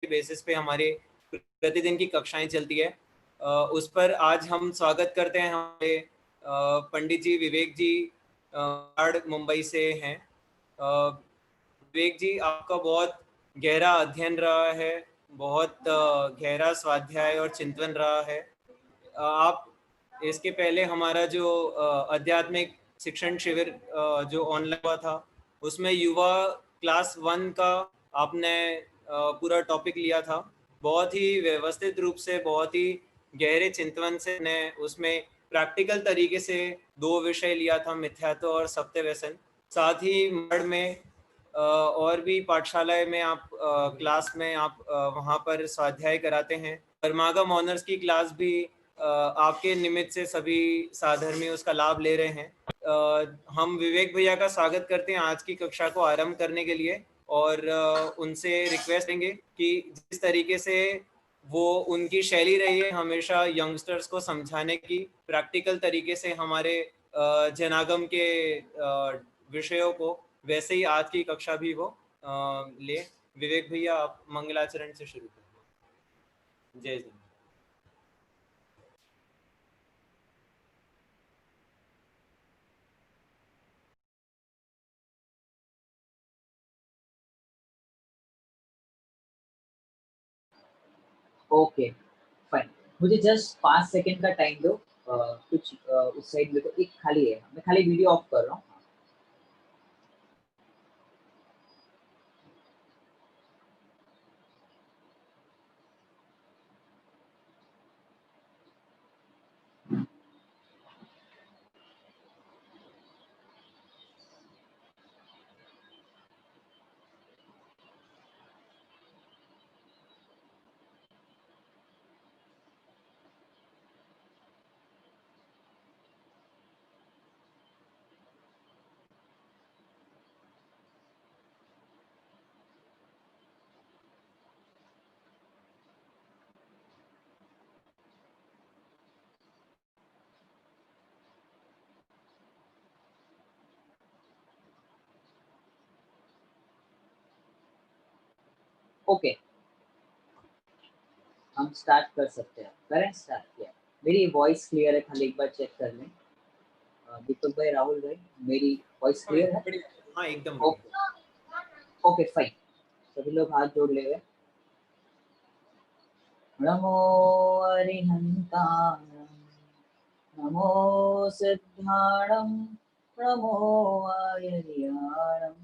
Basis पे हमारे प्रतिदिन की कक्षाएं चलती है। उस पर आज हम स्वागत करते हैं हमारे पंडित जी विवेक जी मुंबई से हैं। विवेक जी, आपका बहुत गहरा अध्ययन रहा है, बहुत गहरा स्वाध्याय और चिंतन रहा है। आप इसके पहले हमारा जो आध्यात्मिक शिक्षण शिविर जो ऑनलाइन हुआ था, उसमें युवा क्लास 1 का आपने पूरा टॉपिक लिया था। बहुत ही व्यवस्थित रूप से, बहुत ही गहरे चिंतन से ने उसमें प्रैक्टिकल तरीके से 2 विषय लिया था, मिथ्यात्व और सत्य व्यसन। साथ ही मड़ में और भी पाठशालाएं में आप क्लास में आप वहाँ पर स्वाध्याय कराते हैं। परमागम ऑनर्स की क्लास भी आपके निमित्त से सभी साधर्मी उसका लाभ ले रहे हैं। हम विवेक भैया का स्वागत करते हैं आज की कक्षा को आरंभ करने के लिए, और उनसे रिक्वेस्ट करेंगे कि जिस तरीके से वो उनकी शैली रही है हमेशा यंगस्टर्स को समझाने की, प्रैक्टिकल तरीके से हमारे जनागम के विषयों को, वैसे ही आज की कक्षा भी वो ले। विवेक भैया, आप मंगलाचरण से शुरू करें। जय हिंद। Okay, fine. मुझे जस्ट 5 सेकेंड का टाइम दो। कुछ उस साइड में तो एक खाली है, मैं खाली वीडियो ऑफ कर रहा हूँ। ओके, हम स्टार्ट कर सकते हैं। करें स्टार्ट किया। मेरी वॉइस क्लियर है? खाली एक बार चेक कर लें। दीपक भाई, राहुल भाई, मेरी वॉइस क्लियर है? हाँ, एकदम। Okay okay, fine. सभी लोग हाथ जोड़ ले गए। नमो अरिहंताय, नमो सिद्धाणं, नमो आयर्याणं,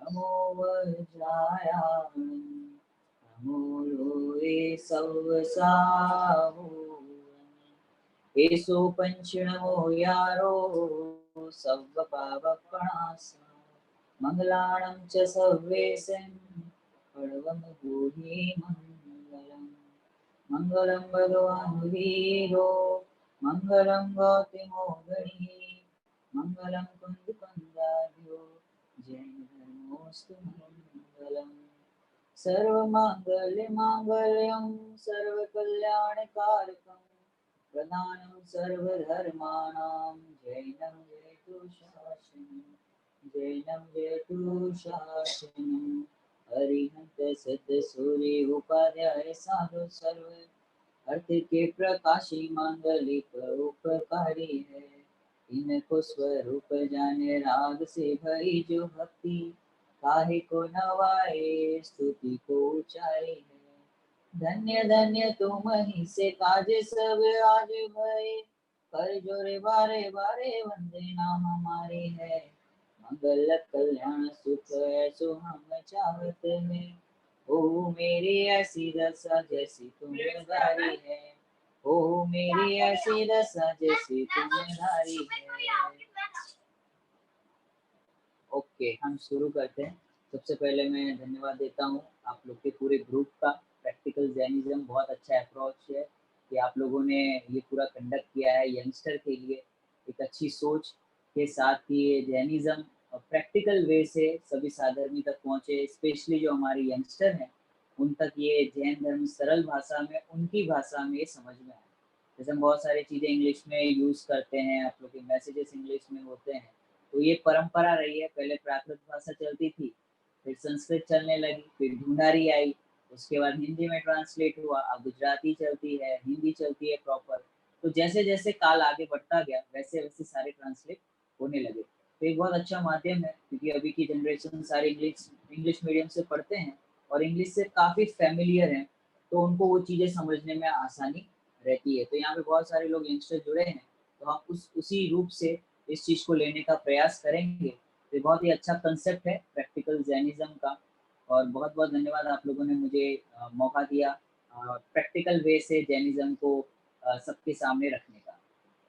नमो वज्रायाणं, नमो लोये सवसाहो, एषो पंचनमो यारो सव्वपावपणास, मंगलाणं च सर्वेशं परमं भूहि मंगलम्। मंगलं भगवान् वीरो, मंगलं गौतमो गणी, मंगलं कुन्दकुन्दार्यो, जैनधर्मोऽस्तु मंगलम्। सर्वमाङ्गल्यमाङ्गल्यं सर्वकल्याणकारकं, प्रधानं सर्वधर्माणां, जैनं जयतु शासनं, जैनं जयतु शासनं। हरिहंत सत्य सूर्य उपाध्याय साधु सर्व अर्थ के प्रकाशी मांगलिक उपकारी है। इनको स्वरूप जाने राग से भरी जो भक्ति, काहे को नवाए स्तुति को ऊंचाई है। धन्य धन्य तुम ही से काज सब आज भय, कर जोरे बारे बारे वंदे नाम हमारे है। मंगल कल्याण सुख ऐसो हम चाहत हैं, ओ मेरी ऐसी दशा जैसी तुम्हारी है, ओ मेरी ऐसी दशा जैसी तुम्हारी है। ओके, हम शुरू करते हैं। सबसे पहले मैं धन्यवाद देता हूँ आप लोग के पूरे ग्रुप का। प्रैक्टिकल जैनिज्म बहुत अच्छा अप्रोच है कि आप लोगों ने ये पूरा कंडक्ट किया है यंगस्टर के लिए। एक अच्छी सोच के साथ कि ये जैनिज्म प्रैक्टिकल वे से सभी साधर्मी तक पहुँचे, स्पेशली जो हमारे यंगस्टर हैं उन तक ये जैन धर्म सरल भाषा में, उनकी भाषा में ये समझ में आए। जैसे हम बहुत सारी चीज़ें इंग्लिश में यूज़ करते हैं, आप लोग के मैसेजेस इंग्लिश में होते हैं, तो ये परंपरा रही है। पहले प्राकृत भाषा चलती थी, फिर संस्कृत चलने लगी, फिर ढूंढारी आई, उसके बाद हिंदी में ट्रांसलेट हुआ, अब गुजराती चलती है, हिंदी चलती है प्रॉपर। तो जैसे जैसे काल आगे बढ़ता गया वैसे वैसे सारे ट्रांसलेट होने लगे। तो एक बहुत अच्छा माध्यम है, क्योंकि अभी की जनरेशन सारे इंग्लिश इंग्लिश मीडियम से पढ़ते हैं और इंग्लिश से काफ़ी फैमिलियर हैं, तो उनको वो चीज़ें समझने में आसानी रहती है। तो यहाँ पे बहुत सारे लोग यंगस्टर जुड़े हैं, तो हम उसी रूप से इस चीज़ को लेने का प्रयास करेंगे। तो बहुत ही अच्छा कंसेप्ट है प्रैक्टिकल जैनिज्म का, और बहुत बहुत धन्यवाद आप लोगों ने मुझे मौका दिया प्रैक्टिकल वे से जैनिज्म को सबके सामने रखने का।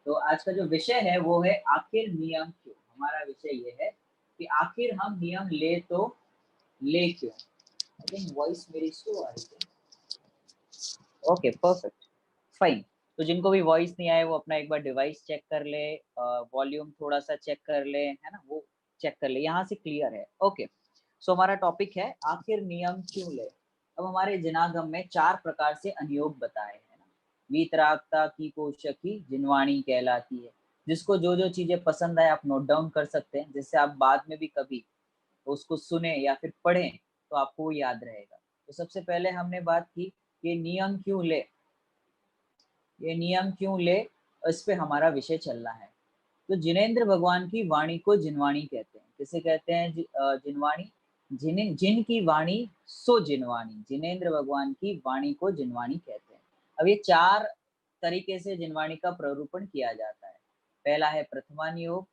तो आज का जो विषय है वो है आखिर नियम क्यों। हमारा विषय ये है कि आखिर हम नियम ले तो ले क्यों। आई थिंक वॉइस मेरी स्लो आ रही है। Okay perfect fine. तो जिनको भी वॉइस नहीं आए वो अपना एक बार डिवाइस चेक कर ले, वॉल्यूम थोड़ा सा चेक कर ले, है ना, वो चेक कर ले, यहाँ से क्लियर है। ओके सो हमारा टॉपिक है आखिर नियम क्यों ले। अब हमारे जनागम में 4 प्रकार से अनुयोग बताए हैं ना। वीतरागता की कोशकी जिनवाणी कहलाती है। जिसको जो जो चीजें पसंद आए आप नोट डाउन कर सकते हैं, जिससे आप बाद में भी कभी उसको सुने या फिर पढ़ें तो आपको वो याद रहेगा। तो सबसे पहले हमने बात की ये नियम क्यों ले, ये नियम क्यों ले, इस पे हमारा विषय चल रहा है। तो जिनेंद्र भगवान की वाणी को जिनवाणी कहते हैं। किसे कहते हैं जिनवाणी? जिनकी वाणी सो जिनवाणी। जिनेंद्र भगवान की वाणी को जिनवाणी कहते हैं। अब ये 4 तरीके से जिनवाणी का प्ररूपण किया जाता है। पहला है प्रथमानुयोग,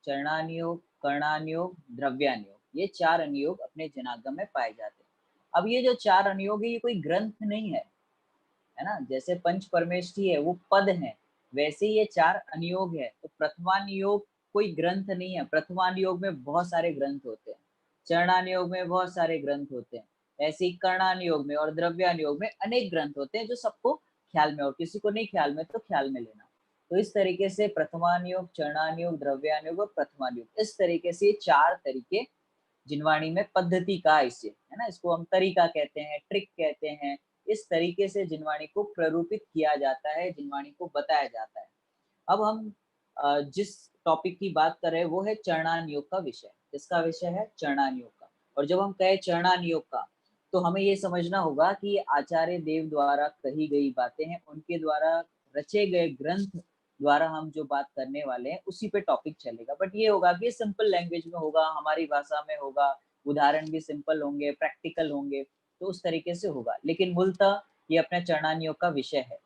चरणानुयोग, कर्णानुयोग, द्रव्यानुयोग। ये 4 अनुयोग अपने जनागम में पाए जाते हैं। अब ये जो 4 अनुयोग है ये कोई ग्रंथ नहीं है ना। जैसे पंच परमेष्ठी है वो पद है, वैसे ये 4 अनुयोग है। तो प्रथमानुयोग कोई ग्रंथ नहीं है। प्रथमानुयोग में बहुत सारे ग्रंथ होते हैं, चरणानुयोग में बहुत सारे ग्रंथ होते हैं, ऐसे ही कर्णानुयोग में और द्रव्यानुयोग में अनेक ग्रंथ होते हैं जो सबको ख्याल में, और किसी को नहीं ख्याल में तो ख्याल में लेना। तो इस तरीके से प्रथमानुयोग, चरणानुयोग, द्रव्यानुयोग और प्रथमानुयोग, इस तरीके से 4 तरीके जिनवाणी में पद्धति का इसे, है ना, इसको हम तरीका कहते हैं, ट्रिक कहते हैं। इस तरीके से जिनवाणी को प्ररूपित किया जाता है, जिनवाणी को बताया जाता है। अब हम जिस टॉपिक की बात कर रहे हैं वो है चरणानुयोग का विषय। किसका विषय है? चरणानुयोग का। और जब हम कहें चरणानुयोग का तो हमें ये समझना होगा कि ये आचार्य देव द्वारा कही गई बातें हैं, उनके द्वारा रचे गए ग्रंथ द्वारा हम जो बात करने वाले हैं उसी पे टॉपिक चलेगा। बट ये होगा कि सिंपल लैंग्वेज में होगा, हमारी भाषा में होगा, उदाहरण भी सिंपल होंगे, प्रैक्टिकल होंगे, तो उस तरीके से होगा। लेकिन मूलतः ये अपना चरणानुयोग का विषय है,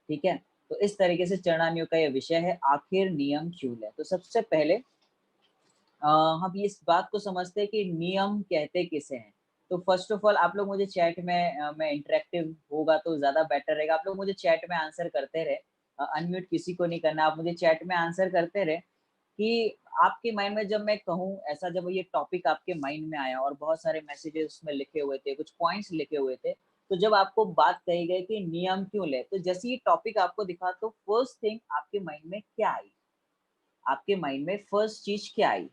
ठीक है। तो इस तरीके से चरणानुयोग का ये विषय है आखिर नियम क्यों ले। तो सबसे पहले हम इस बात को समझते हैं कि नियम कहते किसे हैं। तो फर्स्ट ऑफ ऑल आप लोग मुझे चैट में मैं इंटरेक्टिव होगा तो ज़्यादा बेटर रहेगा। आप लोग मुझे चैट में आंसर करते रहे, अनम्यूट किसी को नहीं करना, आप मुझे चैट में आंसर करते रहे कि आपके माइंड में जब मैं कहूँ ऐसा, जब ये टॉपिक आपके माइंड में आया और बहुत सारे मैसेजेस उसमें लिखे हुए थे, कुछ पॉइंट्स लिखे हुए थे, तो जब आपको बात कही गई कि नियम क्यों ले, तो जैसे ये टॉपिक आपको दिखा तो फर्स्ट थिंग आपके माइंड में क्या आई? आपके माइंड में फर्स्ट चीज़ क्या आई?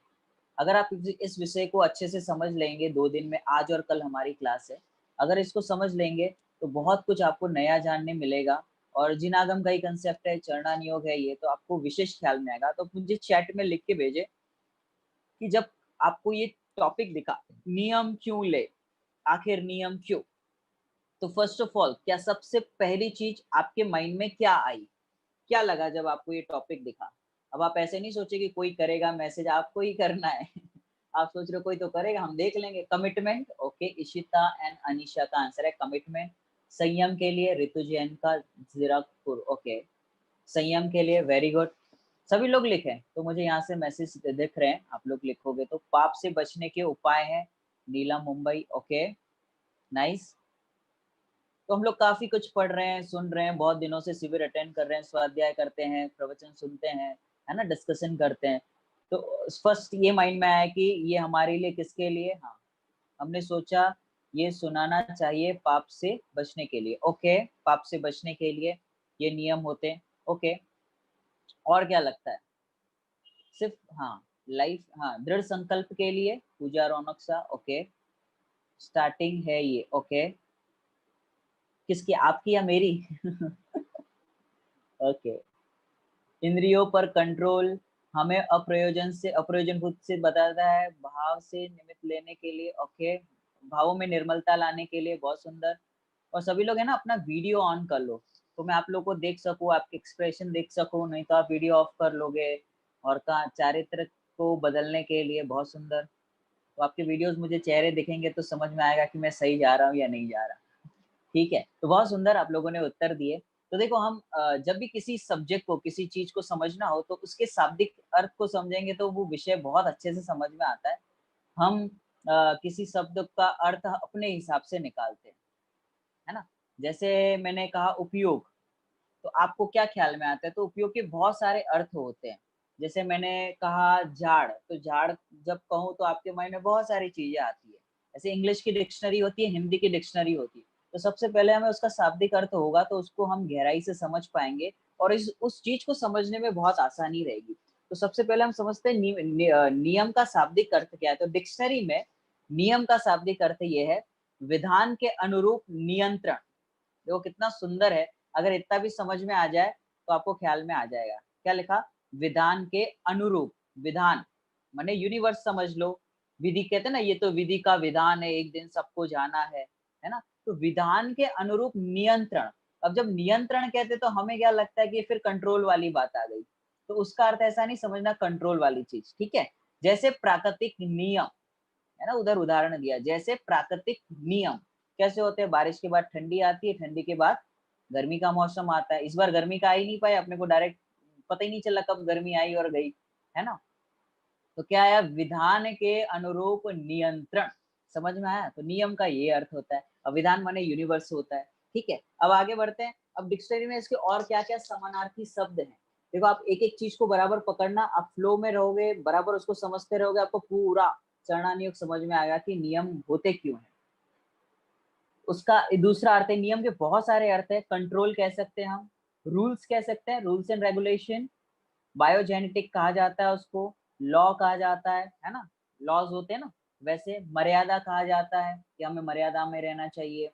अगर आप इस विषय को अच्छे से समझ लेंगे 2 दिन में, आज और कल हमारी क्लास है, अगर इसको समझ लेंगे तो बहुत कुछ आपको नया जानने मिलेगा। और जिनागम का ही कंसेप्ट है, चरणानुयोग है ये, तो आपको विशेष ख्याल में आएगा। तो मुझे चैट में लिख के भेजें कि जब आपको ये टॉपिक दिखा, नियम क्यों ले, आखिर नियम क्यों, तो फर्स्ट ऑफ ऑल क्या सबसे पहली चीज़ आपके माइंड में क्या आई? क्या लगा जब आपको ये टॉपिक दिखा? अब आप ऐसे नहीं सोचे कि कोई करेगा मैसेज, आपको ही करना है। आप सोच रहे हो कोई तो करेगा, हम देख लेंगे। Commitment, okay, Ishita and Anisha का आंसर है कमिटमेंट। संयम के लिए ऋतु जैन का जीरकपुर, ओके, संयम के लिए वेरी गुड। सभी लोग लिखें, तो मुझे यहाँ से मैसेज दिख रहे हैं, आप लोग लिखोगे तो। पाप से बचने के उपाय हैं, नीला मुंबई, ओके, नाइस। तो हम लोग काफ़ी कुछ पढ़ रहे हैं, सुन रहे हैं, बहुत दिनों से शिविर अटेंड कर रहे हैं, स्वाध्याय करते हैं, प्रवचन सुनते हैं, है ना, डिस्कशन करते हैं। तो फर्स्ट ये माइंड में आया कि ये हमारे लिए किसके लिए? हाँ, हमने सोचा ये सुनाना चाहिए पाप से बचने के लिए, ओके, पाप से बचने के लिए ये नियम होते हैं, ओके। और क्या लगता है? सिर्फ हाँ, लाइफ, हाँ, दृढ़ संकल्प के लिए पूजा रौनक सा, ओके, स्टार्टिंग है ये, ओके। किसकी, आपकी या मेरी? ओके। इंद्रियों पर कंट्रोल हमें अप्रयोजन से, अप्रयोजन खुद से बताता है, भाव से निमित्त लेने के लिए, ओके, भावों में निर्मलता लाने के लिए बहुत सुंदर। और सभी लोग है ना अपना वीडियो ऑन कर लो, तो मैं आप लोग को देख सकूँ, आपके एक्सप्रेशन देख सकूँ, नहीं तो आप वीडियो ऑफ कर लोगे। और का चारित्र को बदलने के लिए बहुत सुंदर। तो आपके वीडियोज़ मुझे चेहरे दिखेंगे तो समझ में आएगा कि मैं सही जा रहा हूँ या नहीं जा रहा। ठीक है, तो बहुत सुंदर आप लोगों ने उत्तर दिए। तो देखो हम जब भी किसी सब्जेक्ट को, किसी चीज़ को समझना हो तो उसके शाब्दिक अर्थ को समझेंगे तो वो विषय बहुत अच्छे से समझ में आता है। हम किसी शब्द का अर्थ अपने हिसाब से निकालते हैं, है ना? जैसे मैंने कहा उपयोग, तो आपको क्या ख्याल में आता है? तो उपयोग के बहुत सारे अर्थ होते हैं। जैसे मैंने कहा झाड़, तो झाड़ जब कहूँ तो आपके माइंड में बहुत सारी चीज़ें आती है। ऐसे इंग्लिश की डिक्शनरी होती है, हिंदी की डिक्शनरी होती है। तो सबसे पहले हमें उसका शाब्दिक अर्थ होगा तो उसको हम गहराई से समझ पाएँगे और इस उस चीज़ को समझने में बहुत आसानी रहेगी। तो सबसे पहले हम समझते हैं नियम का शाब्दिक अर्थ क्या है? तो डिक्शनरी में नियम का शाब्दिक अर्थ ये है, विधान के अनुरूप नियंत्रण। देखो कितना सुंदर है, अगर इतना भी समझ में आ जाए तो आपको ख्याल में आ जाएगा। क्या लिखा? विधान के अनुरूप, विधान माने यूनिवर्स समझ लो। विधि कहते हैं ना, ये तो विधि का विधान है, एक दिन सबको जाना है ना? तो विधान के अनुरूप नियंत्रण। अब जब नियंत्रण कहते हैं तो हमें क्या लगता है कि फिर कंट्रोल वाली बात आ गई। तो उसका अर्थ ऐसा नहीं समझना कंट्रोल वाली चीज़, ठीक है? जैसे प्राकृतिक नियम, है ना? उधर उदाहरण दिया, जैसे प्राकृतिक नियम कैसे होते हैं? बारिश के बाद ठंडी आती है, ठंडी के बाद गर्मी का मौसम आता है। इस बार गर्मी का आ ही नहीं पाया, अपने को डायरेक्ट पता ही नहीं चला कब गर्मी आई और गई, है ना? तो क्या आया? विधान के अनुरूप नियंत्रण। समझ में आया? तो नियम का ये अर्थ होता है। अब विधान माने यूनिवर्स होता है, ठीक है? अब आगे बढ़ते हैं। अब डिक्शनरी में इसके और क्या-क्या समानार्थी शब्द हैं। देखो आप एक-एक चीज़ को बराबर पकड़ना, आप फ्लो में रहोगे, बराबर उसको समझते रहोगे, आपको पूरा सरणानियोग समझ में आएगा कि नियम होते क्यों हैं। उसका दूसरा अर्थ है, नियम के बहुत सारे अर्थ हैं। कंट्रोल कह सकते हैं हम, रूल्स कह सकते हैं, रूल्स एंड रेगुलेशन, बायोजेनेटिक कहा जाता है उसको, लॉ कहा जाता है ना? लॉज़ होते हैं ना? वैसे मर्यादा कहा जाता है कि हमें मर्यादा में रहना चाहिए।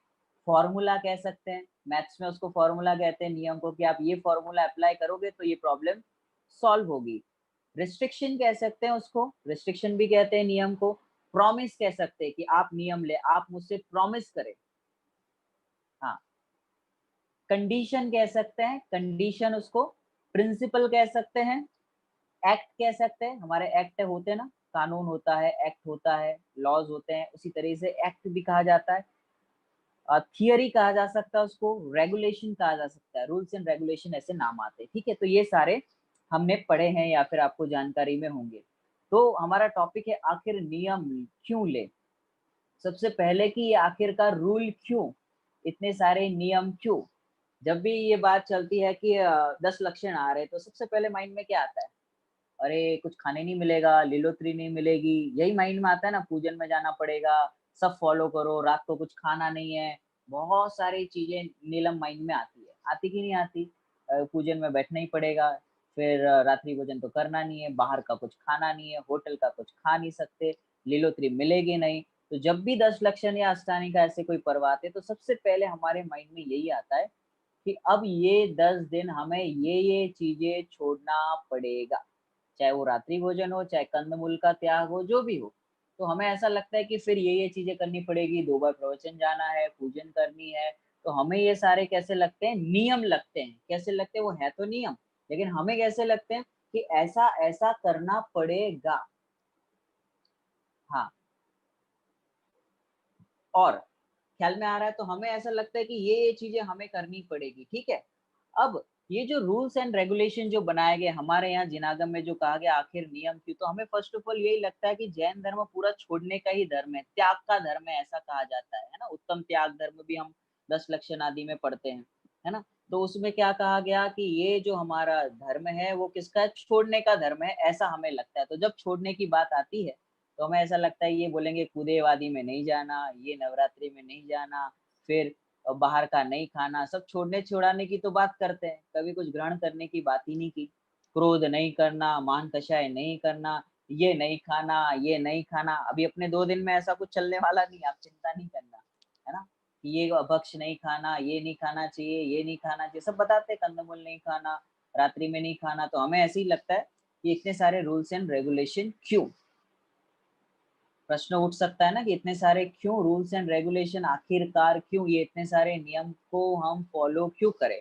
फ़ॉर्मूला कह सकते हैं, मैथ्स में उसको फ़ॉर्मूला कहते हैं नियम को, कि आप ये फ़ॉर्मूला अप्लाई करोगे तो ये प्रॉब्लम सॉल्व होगी। रिस्ट्रिक्शन कह सकते हैं उसको, रिस्ट्रिक्शन भी कहते हैं नियम को। प्रॉमिस कह सकते हैं कि आप नियम लें, आप मुझसे प्रॉमिस करें। हाँ, कंडीशन कह सकते हैं, कंडीशन उसको, प्रिंसिपल कह सकते हैं, एक्ट कह सकते हैं, हमारे एक्ट होते हैं ना, कानून होता है, एक्ट होता है, लॉज़ होते हैं, उसी तरीके से एक्ट भी कहा जाता है। थियरी कहा जा सकता है उसको, रेगुलेशन कहा जा सकता है, रूल्स एंड रेगुलेशन ऐसे नाम आते हैं, ठीक है? तो ये सारे हमने पढ़े हैं या फिर आपको जानकारी में होंगे। तो हमारा टॉपिक है आखिर नियम क्यों लें? सबसे पहले कि ये आखिरकार रूल क्यों? इतने सारे नियम क्यों? जब भी ये बात चलती है कि 10 लक्षण आ रहे हैं, तो सबसे पहले माइंड में क्या आता है? अरे! कुछ खाने नहीं मिलेगा, लीलोतरी नहीं मिलेगी, यही माइंड में आता है ना, पूजन में जाना पड़ेगा, सब फ़ॉलो करो, रात को कुछ खाना नहीं है, बहुत सारी चीज़ें नीलम माइंड में आती है। आती कि नहीं आती? पूजन में बैठना ही पड़ेगा, फिर रात्रि भोजन तो करना नहीं है, बाहर का कुछ खाना नहीं है, होटल का कुछ खा नहीं सकते, लीलोतरी मिलेगी नहीं। तो जब भी 10 लक्षण या अष्टानी का ऐसे कोई पर्व आते हैं, तो सबसे पहले हमारे माइंड में यही आता है कि अब ये 10 दिन हमें ये चीज़ें छोड़ना पड़ेगा। चाहे वो रात्रि भोजन हो, चाहे कंदमूल का त्याग हो, जो भी हो। तो हमें ऐसा लगता है कि फिर ये चीज़ें करनी पड़ेगी, 2 बार प्रवचन जाना है, पूजन करनी है, तो हमें ये सारे कैसे लगते हैं? नियम लगते हैं। कैसे लगते हैं? वो है तो नियम, लेकिन हमें कैसे लगते हैं कि ऐसा-ऐसा करना पड़ेगा। हाँ, और ख्याल में आ रहा है, तो हमें ऐसा लगता है कि ये चीज़ें हमें करनी पड़ेगी, ठीक है? अब ये जो रूल्स एंड रेगुलेशन जो बनाए गए हमारे यहाँ जिनागम में, जो कहा गया आखिर नियम क्यों, तो हमें फर्स्ट ऑफ ऑल यही लगता है कि जैन धर्म पूरा छोड़ने का ही धर्म है, त्याग का धर्म है, ऐसा कहा जाता है ना? उत्तम त्याग धर्म भी हम 10 लक्षण आदि में पढ़ते हैं, है ना? तो उसमें क्या कहा गया कि ये जो हमारा धर्म है वो किसका है? छोड़ने का धर्म है, ऐसा हमें लगता है। तो जब छोड़ने की बात आती है तो हमें ऐसा लगता है ये बोलेंगे कूदे वादी में नहीं जाना, ये नवरात्रि में नहीं जाना, फिर बाहर का नहीं खाना, सब छोड़ने-छुड़ाने की तो बात करते हैं, कभी कुछ ग्रहण करने की बात ही नहीं की। क्रोध नहीं करना, मान कषाय नहीं करना, ये नहीं खाना, ये नहीं खाना। अभी अपने 2 दिन में ऐसा कुछ चलने वाला नहीं है, आप चिंता नहीं करना, है ना? कि ये भक्ष्य नहीं खाना, ये नहीं खाना चाहिए, ये नहीं खाना चाहिए, सब बताते हैं कंदमूल नहीं खाना, रात्रि में नहीं खाना, तो हमें ऐसे ही लगता है कि इतने सारे रूल्स एंड रेगुलेशन क्यों? प्रश्न उठ सकता है ना कि इतने सारे क्यों रूल्स एंड रेगुलेशन, आखिरकार क्यों ये इतने सारे नियम को हम फॉलो क्यों करें।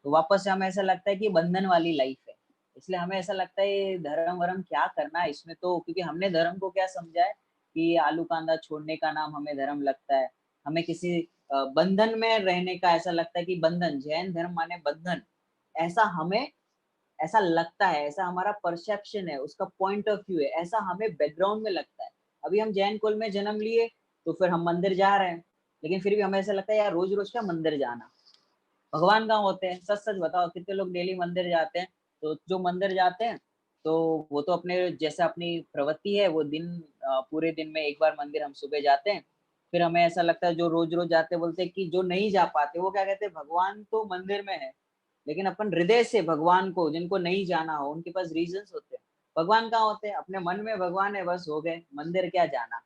तो वापस से हमें ऐसा लगता है कि बंधन वाली लाइफ है, इसलिए हमें ऐसा लगता है ये धर्म वरम क्या करना है इसमें, तो क्योंकि हमने धर्म को क्या समझा है कि आलू कांदा छोड़ने का नाम हमें धर्म लगता है। हमें किसी बंधन में रहने का ऐसा लगता है कि बंधन, जैन धर्म माने बंधन, ऐसा हमें ऐसा लगता है, ऐसा हमारा परसेप्शन है, उसका पॉइंट ऑफ व्यू है, ऐसा हमें बैकग्राउंड में लगता है। अभी हम जैन कुल में जन्म लिए तो फिर हम मंदिर जा रहे हैं, लेकिन फिर भी हमें ऐसा लगता है यार रोज रोज क्या मंदिर जाना। भगवान कहाँ होते हैं, सच सच बताओ कितने लोग डेली मंदिर जाते हैं। तो जो मंदिर जाते हैं तो वो तो अपने जैसा अपनी प्रवृत्ति है, वो दिन पूरे दिन में एक बार मंदिर हम सुबह जाते हैं। फिर हमें ऐसा लगता है जो रोज रोज जाते हैं, बोलते हैं कि जो नहीं जा पाते वो क्या कहते हैं, भगवान तो मंदिर में है, लेकिन अपन हृदय से भगवान को, जिनको नहीं जाना हो उनके पास रीजंस होते हैं। भगवान कहाँ होते हैं, अपने मन में भगवान है, बस हो गए, मंदिर क्या जाना,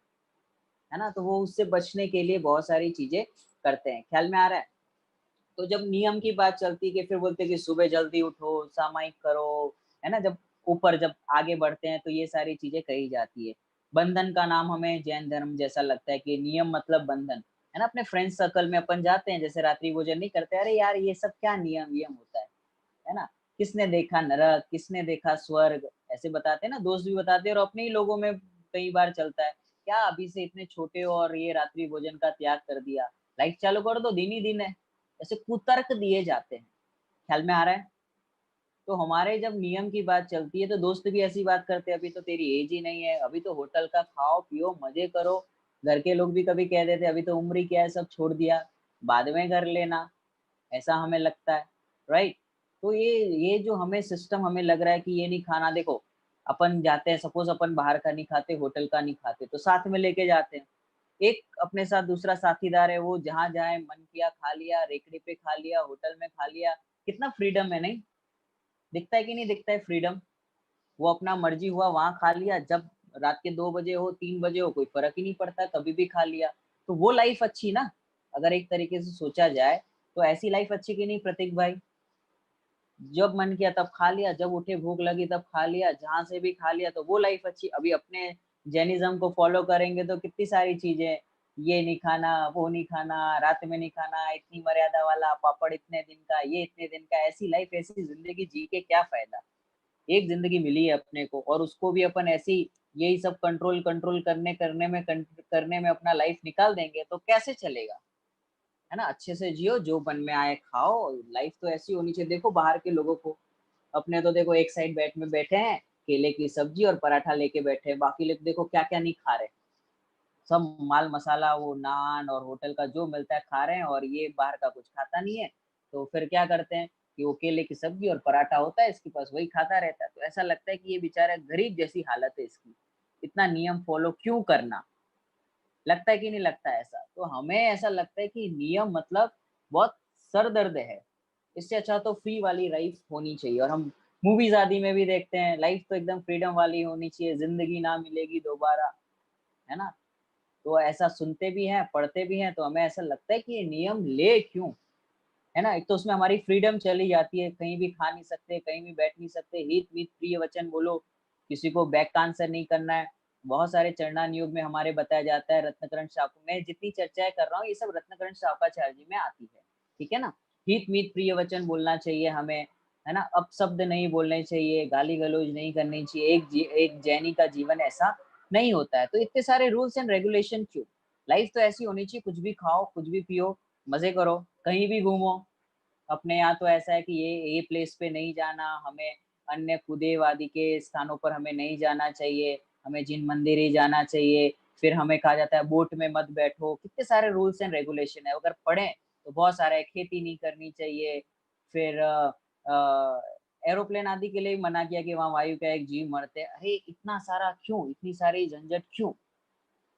है ना। तो वो उससे बचने के लिए बहुत सारी चीजें करते हैं, ख्याल में आ रहा है। तो जब नियम की बात चलती है कि फिर बोलते हैं कि सुबह जल्दी उठो, सामायिक करो, है ना। जब ऊपर जब आगे बढ़ते हैं तो ये सारी चीजें कही जाती है। बंधन का नाम हमें जैन धर्म जैसा लगता है कि नियम मतलब बंधन, है ना। अपने फ्रेंड सर्कल में अपन जाते हैं, जैसे रात्रि भोजन नहीं करते, अरे यार ये सब क्या नियम वियम होता है ना। किसने देखा नरक, किसने देखा स्वर्ग, ऐसे बताते हैं ना, दोस्त भी बताते हैं, और अपने ही लोगों में कई बार चलता है, क्या अभी से इतने छोटे हो और ये रात्रि भोजन का त्याग कर दिया, लाइट चालू कर दो, दिन ही दिन है। ऐसे कुतर्क दिए जाते हैं, ख्याल में आ रहा है। तो हमारे जब नियम की बात चलती है तो दोस्त भी ऐसी बात करते हैं, अभी तो तेरी एज ही नहीं है, अभी तो होटल का खाओ पियो मजे करो। घर के लोग भी कभी कह देते अभी तो उम्र ही क्या है, सब छोड़ दिया, बाद में कर लेना, ऐसा हमें लगता है, राइट। तो ये जो हमें सिस्टम हमें लग रहा है कि ये नहीं खाना, देखो अपन जाते हैं, सपोज अपन बाहर का नहीं खाते, होटल का नहीं खाते, तो साथ में लेके जाते हैं। एक अपने साथ दूसरा साथीदार है, वो जहाँ जाए मन किया खा लिया, रेकड़ी पे खा लिया, होटल में खा लिया, कितना फ्रीडम है, नहीं दिखता है कि नहीं दिखता है फ्रीडम। वो अपना मर्जी हुआ वहां खा लिया, जब रात के 2 बजे हो 3 बजे हो कोई फर्क ही नहीं पड़ता, कभी भी खा लिया। तो वो लाइफ अच्छी ना, अगर एक तरीके से सोचा जाए तो ऐसी लाइफ अच्छी कि नहीं प्रतीक भाई। जब मन किया तब खा लिया, जब उठे भूख लगी तब खा लिया, जहां से भी खा लिया, तो वो लाइफ अच्छी। अभी अपने जैनिज्म को फॉलो करेंगे तो कितनी सारी चीजें, ये नहीं खाना, वो नहीं खाना, रात में नहीं खाना, इतनी मर्यादा वाला पापड़ इतने दिन का, ये इतने दिन का, ऐसी लाइफ ऐसी जिंदगी जी के क्या फायदा। एक जिंदगी मिली है अपने को, और उसको भी अपन ऐसी यही सब कंट्रोल कंट्रोल करने में अपना लाइफ निकाल देंगे तो कैसे चलेगा, है ना। अच्छे से जियो, जो मन में आए खाओ, लाइफ तो ऐसी होनी चाहिए। देखो बाहर के लोगों को, अपने तो देखो एक साइड बैठ में बैठे हैं, केले की सब्जी और पराठा लेके बैठे हैं, बाकी लोग देखो क्या क्या नहीं खा रहे, सब माल मसाला, वो नान और होटल का जो मिलता है खा रहे हैं, और ये बाहर का कुछ खाता नहीं है। तो फिर क्या करते हैं कि वो केले की सब्जी और पराठा होता है इसके पास, वही खाता रहता है। तो ऐसा लगता है कि ये बेचारा गरीब जैसी हालत है इसकी, इतना नियम फॉलो क्यों करना, लगता है कि नहीं लगता है ऐसा। तो हमें ऐसा लगता है कि नियम मतलब बहुत सर दर्द है, इससे अच्छा तो फ्री वाली लाइफ होनी चाहिए। और हम मूवीज आदि में भी देखते हैं, लाइफ तो एकदम फ्रीडम वाली होनी चाहिए, जिंदगी ना मिलेगी दोबारा, है ना। तो ऐसा सुनते भी हैं, पढ़ते भी हैं, तो हमें ऐसा लगता है कि ये नियम ले क्यों, है ना। एक तो उसमें हमारी फ्रीडम चली जाती है, कहीं भी खा नहीं सकते, कहीं भी बैठ नहीं सकते, हित मित प्रिय वचन बोलो, किसी को बैक का आंसर नहीं करना है। बहुत सारे चरणान योग में हमारे बताया जाता है, रत्नकरण शाखा में जितनी चर्चाएं कर रहा हूँ ये सब रत्नकरण शाखाचार्य जी में आती है, ठीक है ना। हित मित प्रिय वचन बोलना चाहिए हमें, है ना। अपशब्द नहीं बोलने चाहिए, गाली गलौज नहीं करनी चाहिए, एक जैनी का जीवन ऐसा नहीं होता है। तो इतने सारे रूल्स एंड रेगुलेशन क्यों, लाइफ तो ऐसी होनी चाहिए, कुछ भी खाओ कुछ भी पियो, मजे करो, कहीं भी घूमो। अपने यहाँ तो ऐसा है कि ये प्लेस पे नहीं जाना हमें, अन्य खुदेवादी के स्थानों पर हमें नहीं जाना चाहिए, हमें जिन मंदिर ही जाना चाहिए। फिर हमें कहा जाता है बोट में मत बैठो, कितने सारे रूल्स एंड रेगुलेशन है, अगर पढ़ें तो बहुत सारा है, खेती नहीं करनी चाहिए। फिर एरोप्लेन आदि के लिए भी मना किया कि वहां वायु का एक जीव मरते हैं। अरे इतना सारा क्यों, इतनी सारी झंझट क्यों,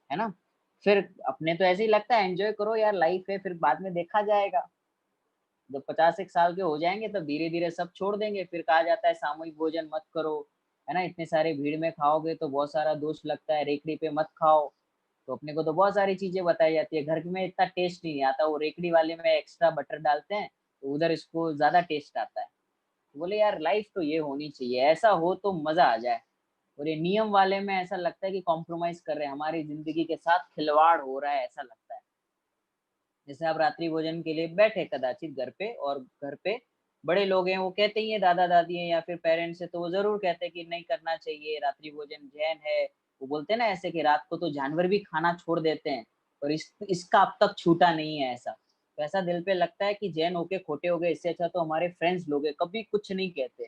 है ना। फिर अपने तो ऐसे ही लगता है एंजॉय करो यार, लाइफ है, फिर बाद में देखा जाएगा। जब 50 एक साल के हो जाएंगे तब धीरे धीरे सब छोड़ देंगे। फिर कहा जाता है सामूहिक भोजन मत करो, है ना, इतने सारे भीड़ में खाओगे तो बहुत सारा दोष लगता है, रेकड़ी पे मत खाओ। तो अपने को तो बहुत सारी चीजें बताई जाती है, घर में इतना टेस्ट नहीं आता, वो रेकड़ी वाले में एक्स्ट्रा बटर डालते हैं तो उधर इसको ज्यादा टेस्ट आता है। तो बोले यार लाइफ तो ये होनी चाहिए, ऐसा हो तो मजा आ जाए। और ये नियम वाले में ऐसा लगता है कि कॉम्प्रोमाइज कर रहे हैं, हमारी जिंदगी के साथ खिलवाड़ हो रहा है ऐसा लगता है। जैसे आप रात्रि भोजन के लिए बैठे कदाचित घर पे, और घर पे बड़े लोग हैं, वो कहते ही हैं, दादा दादी हैं या फिर पेरेंट्स है, तो वो जरूर कहते हैं कि नहीं करना चाहिए, रात्रि भोजन जैन है। वो बोलते हैं ना ऐसे कि रात को तो जानवर भी खाना छोड़ देते हैं, और इसका अब तक छूटा नहीं है ऐसा। तो ऐसा दिल पे लगता है कि जैन होके खोटे हो गए, इससे अच्छा तो हमारे फ्रेंड्स लोग हैं, कभी कुछ नहीं कहते,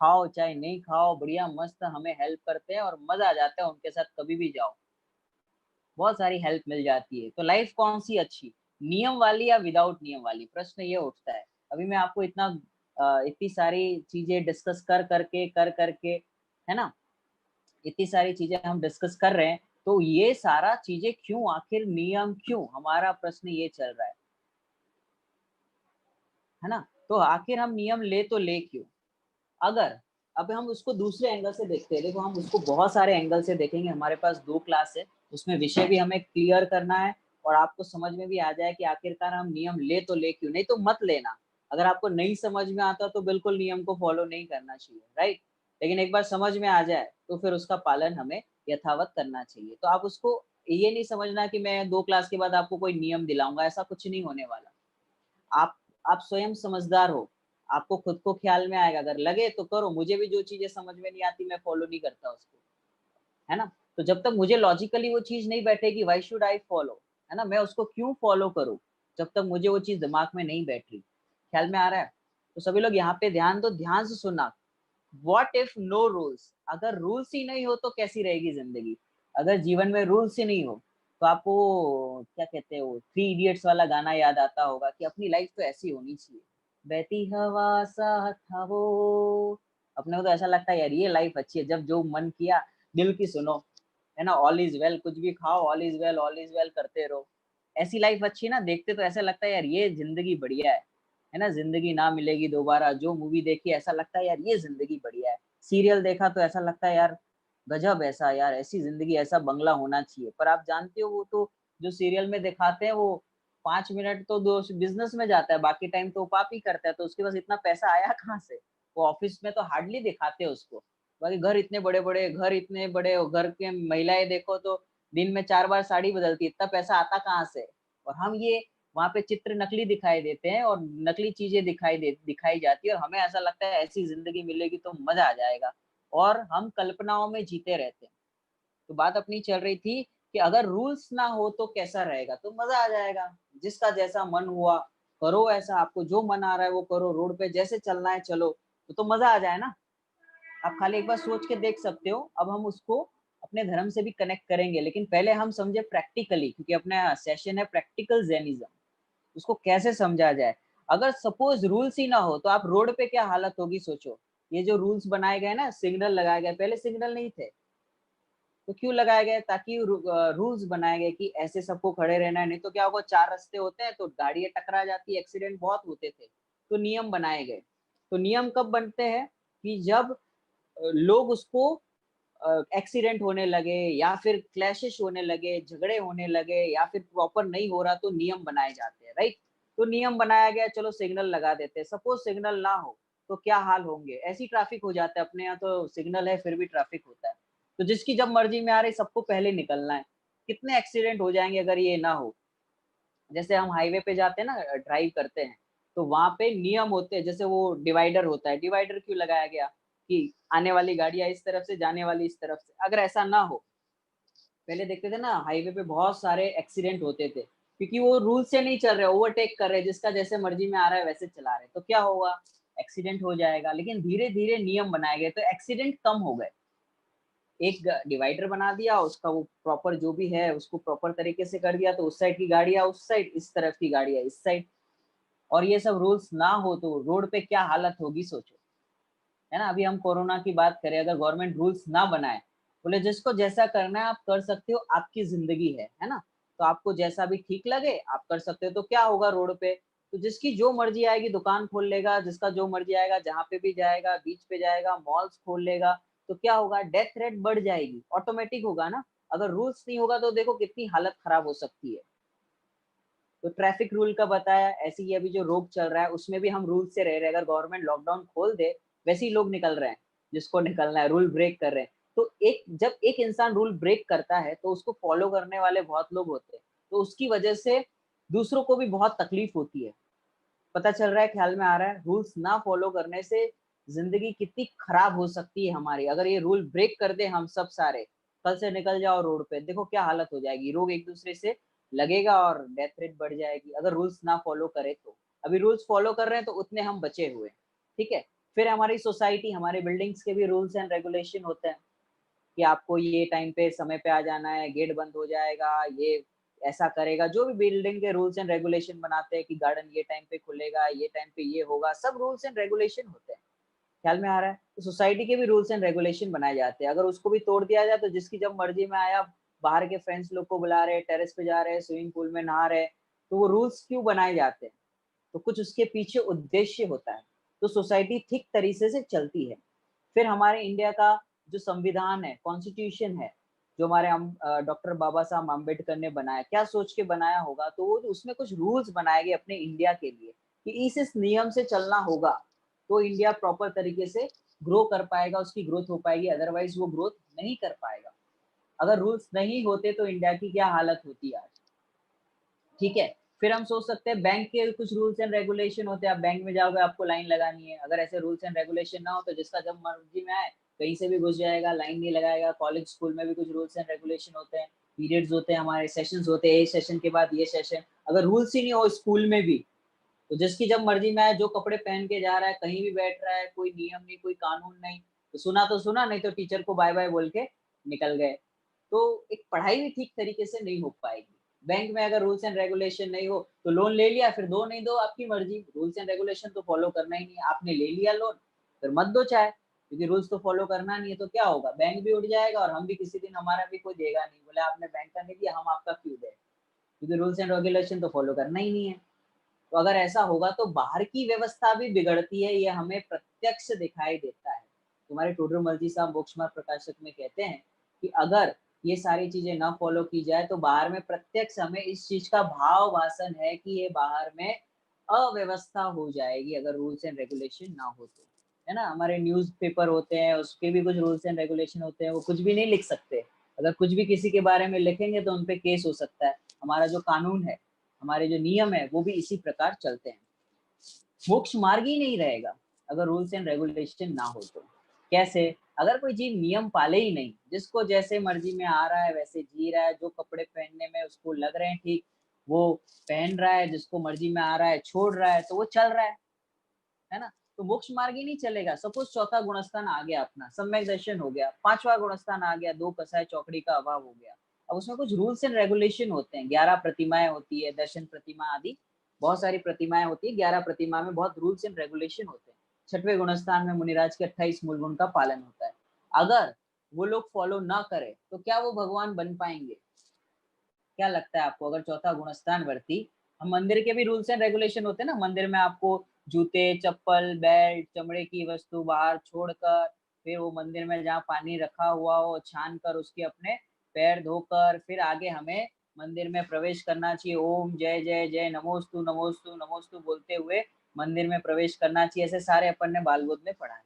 खाओ चाहे नहीं खाओ, बढ़िया मस्त हमें हेल्प करते हैं और मजा आ जाता है उनके साथ, कभी भी जाओ बहुत सारी हेल्प मिल जाती है। तो लाइफ कौन सी अच्छी, नियम वाली या विदाउट नियम वाली, प्रश्न ये उठता है। अभी मैं आपको इतनी सारी चीजें डिस्कस कर करके, है ना, इतनी सारी चीजें हम डिस्कस कर रहे हैं, तो ये सारा चीजें क्यों, आखिर नियम क्यों, हमारा प्रश्न ये चल रहा है ना। तो आखिर हम नियम ले तो ले क्यों? अगर अब हम उसको दूसरे एंगल से देखते हैं, देखो हम उसको बहुत सारे एंगल से देखेंगे, हमारे पास 2 क्लास है, उसमें विषय भी हमें क्लियर करना है, और आपको समझ में भी आ जाए कि आखिरकार हम नियम ले तो ले क्यों, नहीं तो मत लेना। अगर आपको नहीं समझ में आता तो बिल्कुल नियम को फॉलो नहीं करना चाहिए, राइट। लेकिन एक बार समझ में आ जाए तो फिर उसका पालन हमें यथावत करना चाहिए। तो आप उसको ये नहीं समझना कि मैं 2 क्लास के बाद आपको कोई नियम दिलाऊंगा, ऐसा कुछ नहीं होने वाला। आप आप स्वयं समझदार हो, आपको खुद को ख्याल में आएगा, अगर लगे तो करो। मुझे भी जो चीजें समझ में नहीं आती मैं फॉलो नहीं करता उसको, है ना। तो जब तक मुझे लॉजिकली वो चीज नहीं बैठेगी, व्हाई शुड आई फॉलो, है ना, मैं उसको क्यों फॉलो करूं, जब तक मुझे वो चीज दिमाग में नहीं बैठ रही। ख्याल में आ रहा है? तो सभी लोग यहाँ पे ध्यान दो, ध्यान से सुनना। व्हाट इफ नो रूल्स, अगर रूल्स ही नहीं हो तो कैसी रहेगी जिंदगी? अगर जीवन में रूल्स ही नहीं हो, तो आपको क्या कहते हैं, वो 3 इडियट्स वाला गाना याद आता होगा कि अपनी लाइफ तो ऐसी होनी चाहिए, बहती हवा सा था वो। अपने को तो ऐसा लगता है यार ये लाइफ अच्छी है, जब जो मन किया दिल की सुनो, है ना, ऑल इज वेल, कुछ भी खाओ, ऑल इज वेल करते रहो। ऐसी लाइफ अच्छी है ना, देखते तो ऐसा लगता है यार ये जिंदगी बढ़िया है ना, जिंदगी ना मिलेगी दोबारा। जो मूवी देखी ऐसा लगता है यार ये जिंदगी बढ़िया है, सीरियल देखा तो ऐसा लगता है यार गजब, ऐसा यार ऐसी जिंदगी, ऐसा बंगला होना चाहिए। पर आप जानते हो वो तो जो सीरियल में दिखाते हैं वो 5 मिनट तो दो बिजनेस में जाता है, बाकी टाइम तो वो पाप ही करता है, तो उसके पास इतना पैसा आया कहाँ से? वो ऑफिस में तो हार्डली दिखाते उसको। बाकी घर इतने बड़े बड़े, घर इतने बड़े, घर के महिलाएं देखो तो दिन में 4 बार साड़ी बदलती, इतना पैसा आता कहाँ से? और हम ये वहां पे चित्र नकली दिखाई देते हैं, और नकली चीजें दिखाई जाती है, और हमें ऐसा लगता है ऐसी जिंदगी मिलेगी तो मजा आ जाएगा, और हम कल्पनाओं में जीते रहते हैं। तो बात अपनी चल रही थी कि अगर रूल्स ना हो तो कैसा रहेगा, तो मजा आ जाएगा, जिसका जैसा मन हुआ करो, ऐसा आपको जो मन आ रहा है वो करो, रोड पे जैसे चलना है चलो, तो मजा आ जाए ना। आप खाली एक बार सोच के देख सकते हो। अब हम उसको अपने धर्म से भी कनेक्ट करेंगे, लेकिन पहले हम समझे प्रैक्टिकली, क्योंकि अपना सेशन है प्रैक्टिकल जैनिज्म, उसको कैसे समझा जाए। अगर सपोज रूल्स ही ना हो तो आप रोड पे क्या हालत होगी सोचो। ये जो रूल्स बनाए गए ना, सिग्नल लगाए गए, पहले सिग्नल नहीं थे, तो क्यों लगाए गए? ताकि रूल्स बनाए गए कि ऐसे सबको खड़े रहना है, नहीं तो क्या होगा, 4 रास्ते होते हैं तो गाड़ियां टकरा जाती है, एक्सीडेंट बहुत होते थे, तो नियम बनाए गए। तो नियम कब बनते हैं? कि जब लोग उसको एक्सीडेंट होने लगे, या फिर क्लैशेस होने लगे, झगड़े होने लगे, या फिर प्रॉपर नहीं हो रहा, तो नियम बनाए जाते हैं, राइट। तो नियम बनाया गया, चलो सिग्नल लगा देते हैं। सपोज सिग्नल ना हो तो क्या हाल होंगे? ऐसी ट्रैफिक हो जाता है, अपने यहाँ तो सिग्नल है फिर भी ट्रैफिक होता है, तो जिसकी जब मर्जी में आ रही सबको पहले निकलना है। कितने एक्सीडेंट हो जाएंगे अगर ये ना हो। जैसे हम हाईवे पे जाते हैं ना, ड्राइव करते हैं, तो वहां पे नियम होते हैं, जैसे वो डिवाइडर होता है। डिवाइडर क्यों लगाया गया? कि आने वाली गाड़ियां इस तरफ से, जाने वाली इस तरफ से। अगर ऐसा ना हो, पहले देखते थे ना हाईवे पे बहुत सारे एक्सीडेंट होते थे, क्योंकि वो रूल से नहीं चल रहे, ओवरटेक कर रहे, जिसका जैसे मर्जी में आ रहा है वैसे चला रहे, तो क्या होगा? एक्सीडेंट हो जाएगा। लेकिन धीरे धीरे नियम बनाए गए तो एक्सीडेंट कम हो गए। एक डिवाइडर बना दिया, उसका वो प्रॉपर जो भी है उसको प्रॉपर तरीके से कर दिया, तो उस साइड की गाड़ियां उस साइड, इस तरफ की गाड़ियां इस साइड। और ये सब रूल्स ना हो तो रोड पे क्या हालत होगी सोचो, है ना। अभी हम कोरोना की बात करें, अगर गवर्नमेंट रूल्स ना बनाए, बोले जिसको जैसा करना है आप कर सकते हो, आपकी जिंदगी है ना, तो आपको जैसा भी ठीक लगे आप कर सकते हो, तो क्या होगा रोड पे? तो जिसकी जो मर्जी आएगी दुकान खोल लेगा, जिसका जो मर्जी आएगा जहां पे भी जाएगा, बीच पे जाएगा, मॉल्स खोल लेगा। तो क्या होगा? डेथ रेट बढ़ जाएगी, ऑटोमेटिक होगा ना। अगर रूल्स नहीं होगा तो देखो कितनी हालत खराब हो सकती है। तो ट्रैफिक रूल का बताया, ऐसे ही अभी जो रोग चल रहा है उसमें भी हम रूल से रह रहे हैं। अगर गवर्नमेंट लॉकडाउन खोल दे, वैसे ही लोग निकल रहे हैं, जिसको निकलना है, रूल ब्रेक कर रहे हैं। तो जब एक इंसान रूल ब्रेक करता है तो उसको फॉलो करने वाले बहुत लोग होते हैं, तो उसकी वजह से दूसरों को भी बहुत तकलीफ होती है। पता चल रहा है, ख्याल में आ रहा है, रूल्स ना फॉलो करने से जिंदगी कितनी खराब हो सकती है हमारी। अगर ये रूल ब्रेक कर दे हम सब सारे, कल से निकल जाओ रोड पे, देखो क्या हालत हो जाएगी, लोग एक दूसरे से लगेगा और डेथ रेट बढ़ जाएगी अगर रूल्स ना फॉलो करे तो। अभी रूल्स फॉलो कर रहे हैं तो उतने हम बचे हुए हैं, ठीक है। फिर हमारी सोसाइटी, हमारे बिल्डिंग्स के भी रूल्स एंड रेगुलेशन होते हैं कि आपको ये टाइम पे समय पे आ जाना है, गेट बंद हो जाएगा, ये ऐसा करेगा। जो भी बिल्डिंग के रूल्स एंड रेगुलेशन बनाते हैं कि गार्डन ये टाइम पे खुलेगा, ये टाइम पे ये होगा, सब रूल्स एंड रेगुलेशन होते हैं। ख्याल में आ रहा है? तो सोसाइटी के भी रूल्स एंड रेगुलेशन बनाए जाते हैं। अगर उसको भी तोड़ दिया जाए तो जिसकी जब मर्जी में आया, बाहर के फ्रेंड्स लोग को बुला रहे, टेरेस पे जा रहे, स्विमिंग पूल में नहा रहे, तो वो रूल्स क्यों बनाए जाते हैं? तो कुछ उसके पीछे उद्देश्य होता है। तो सोसाइटी ठीक तरीके से चलती है। फिर हमारे इंडिया का जो संविधान है, कॉन्स्टिट्यूशन है, जो हमारे डॉक्टर बाबा साहब अम्बेडकर ने बनाया, क्या सोच के बनाया होगा? तो वो उसमें कुछ रूल्स बनाए गए अपने इंडिया के लिए कि इस नियम से चलना होगा, तो इंडिया प्रॉपर तरीके से ग्रो कर पाएगा, उसकी ग्रोथ हो पाएगी, अदरवाइज वो ग्रोथ नहीं कर पाएगा। अगर रूल्स नहीं होते तो इंडिया की क्या हालत होती आज, ठीक है। फिर हम सोच सकते हैं बैंक के कुछ रूल्स एंड रेगुलेशन होते हैं, आप बैंक में जाओगे आपको लाइन लगानी है, अगर ऐसे रूल्स एंड रेगुलेशन ना हो तो जिसका जब मर्जी में आए कहीं से भी घुस जाएगा, लाइन नहीं लगाएगा। कॉलेज स्कूल में भी कुछ रूल्स एंड रेगुलेशन होते हैं, पीरियड्स होते हैं, हमारे सेशंस होते हैं, ये सेशन के बाद ये सेशन। अगर रूल्स ही नहीं हो स्कूल में भी, तो जिसकी जब मर्जी में आए, जो कपड़े पहन के जा रहा है, कहीं भी बैठ रहा है, कोई नियम नहीं, कोई कानून नहीं, तो सुना, नहीं तो टीचर को बाय बाय बोल के निकल गए। तो एक पढ़ाई भी ठीक तरीके से नहीं हो पाएगी। बैंक में अगर रूल्स एंड रेगुलेशन नहीं हो तो लोन ले लिया, फिर दो नहीं दो आपकी मर्जी, रूल्स एंड रेगुलेशन तो फॉलो करना ही नहीं है। आपने ले लिया लोन, फिर मत दो चाहे, क्योंकि रूल्स तो फॉलो करना नहीं है। तो क्या होगा, बैंक भी उठ जाएगा और हम भी किसी दिन, हमारा भी कोई देगा नहीं, बोले आपने बैंक का नहीं दिया, हम आपका क्यों दें, क्योंकि रूल्स एंड रेगुलेशन तो फॉलो करना ही नहीं है। तो अगर ऐसा होगा तो बाहर की व्यवस्था भी बिगड़ती है, ये हमें प्रत्यक्ष दिखाई देता है। तुम्हारे टोडर मर्जी साहब मोक्ष मार्ग प्रकाशक में कहते हैं कि अगर ये सारी चीजें ना फॉलो की जाए तो बाहर में प्रत्यक्ष हमें इस चीज का भाव वासन है कि ये बाहर में अव्यवस्था हो जाएगी अगर रूल्स एंड रेगुलेशन ना हो तो, है ना। हमारे न्यूज पेपर होते हैं, उसके भी कुछ रूल्स एंड रेगुलेशन होते हैं, वो कुछ भी नहीं लिख सकते। अगर कुछ भी किसी के बारे में लिखेंगे तो उनपे केस हो सकता है। हमारा जो कानून है, हमारे जो नियम है, वो भी इसी प्रकार चलते हैं। मोक्ष मार्ग ही नहीं रहेगा अगर रूल्स एंड रेगुलेशन ना हो तो। कैसे? अगर कोई जीव नियम पाले ही नहीं, जिसको जैसे मर्जी में आ रहा है वैसे जी रहा है, जो कपड़े पहनने में उसको लग रहे हैं ठीक वो पहन रहा है, जिसको मर्जी में आ रहा है छोड़ रहा है, तो वो चल रहा है ना। तो मोक्ष मार्ग ही नहीं चलेगा। सपोज चौथा गुणस्थान आ गया अपना, सम्यक दर्शन हो गया, पांचवा गुणस्थान आ गया, दो कसाय चौकड़ी का अभाव हो गया। अब उसमें कुछ रूल्स एंड रेगुलेशन होते हैं, 11 प्रतिमाएं होती है, दर्शन प्रतिमा आदि बहुत सारी प्रतिमाएं होती है। 11 प्रतिमा में बहुत रूल्स एंड रेगुलेशन होते हैं। छठवें गुणस्थान में मुनिराज के 28 मूल गुण का पालन होता है। अगर वो लोग फॉलो ना करे तो क्या वो भगवान बन पाएंगे? क्या लगता है आपको? अगर चौथा गुणस्थान वर्ती, हम मंदिर के भी रूल्स एंड रेगुलेशन होते हैं ना, मंदिर में आपको जूते चप्पल बेल्ट चमड़े की वस्तु बाहर छोड़कर, फिर वो मंदिर में जहाँ पानी रखा हुआ हो छान कर उसके अपने पैर धोकर फिर आगे हमें मंदिर में प्रवेश करना चाहिए। ओम जय जय जय नमोस्तु नमोस्तु नमोस्तु बोलते हुए मंदिर में प्रवेश करना चाहिए। ऐसे सारे अपन ने बाल बुध में पढ़ा है।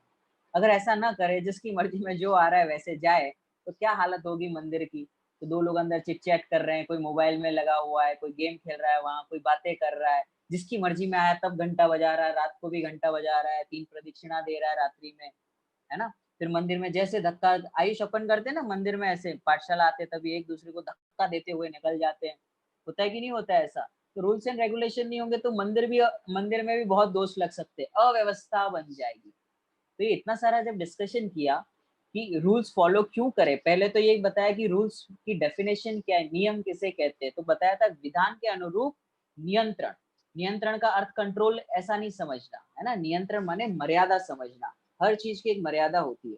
अगर ऐसा ना करे, जिसकी मर्जी में जो आ रहा है वैसे जाए, तो क्या हालत होगी मंदिर की? तो दो लोग अंदर चिट चैट कर रहे हैं, कोई मोबाइल में लगा हुआ है, कोई गेम खेल रहा है, वहां कोई बातें कर रहा है, जिसकी मर्जी में आया तब घंटा बजा रहा है, रात को भी घंटा बजा रहा है, 3 प्रदक्षिणा दे रहा है रात्रि में, है ना। फिर मंदिर में जैसे धक्का आयुष अपन करते हैं ना, मंदिर में ऐसे पाठशाला आते तभी एक दूसरे को धक्का देते हुए निकल जाते हैं। होता है कि नहीं होता है ऐसा? तो रूल्स एंड रेगुलेशन नहीं होंगे तो मंदिर में भी बहुत दोष लग सकते हैं, अव्यवस्था बन जाएगी। तो ये इतना सारा जब डिस्कशन किया कि रूल्स फॉलो क्यों करें, पहले तो ये बताया कि रूल्स की डेफिनेशन क्या है, नियम किसे कहते हैं। तो बताया था विधान के अनुरूप नियंत्रण। नियंत्रण का अर्थ कंट्रोल ऐसा नहीं समझना, है ना। नियंत्रण माने मर्यादा समझना, हर चीज की एक मर्यादा होती है।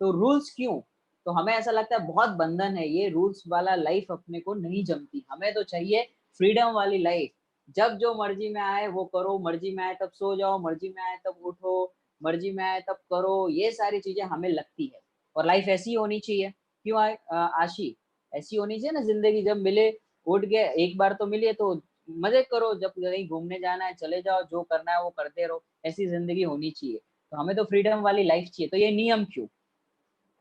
तो रूल्स क्यों? तो हमें ऐसा लगता है बहुत बंधन है, ये रूल्स वाला लाइफ अपने को नहीं जमती, हमें तो चाहिए फ्रीडम वाली लाइफ। जब जो मर्जी में आए वो करो, मर्जी में आए तब सो जाओ, मर्जी में आए तब उठो, मर्जी में आए तब करो, ये सारी चीजें हमें लगती है। और लाइफ ऐसी होनी चाहिए। क्यों आशी? ऐसी होनी चाहिए ना जिंदगी, जब मिले उठ गए, एक बार तो मिले तो मजे करो, जब कहीं घूमने जाना है चले जाओ, जो करना है वो करते रहो, ऐसी जिंदगी होनी चाहिए। तो हमें तो फ्रीडम वाली लाइफ चाहिए। तो ये नियम क्यों?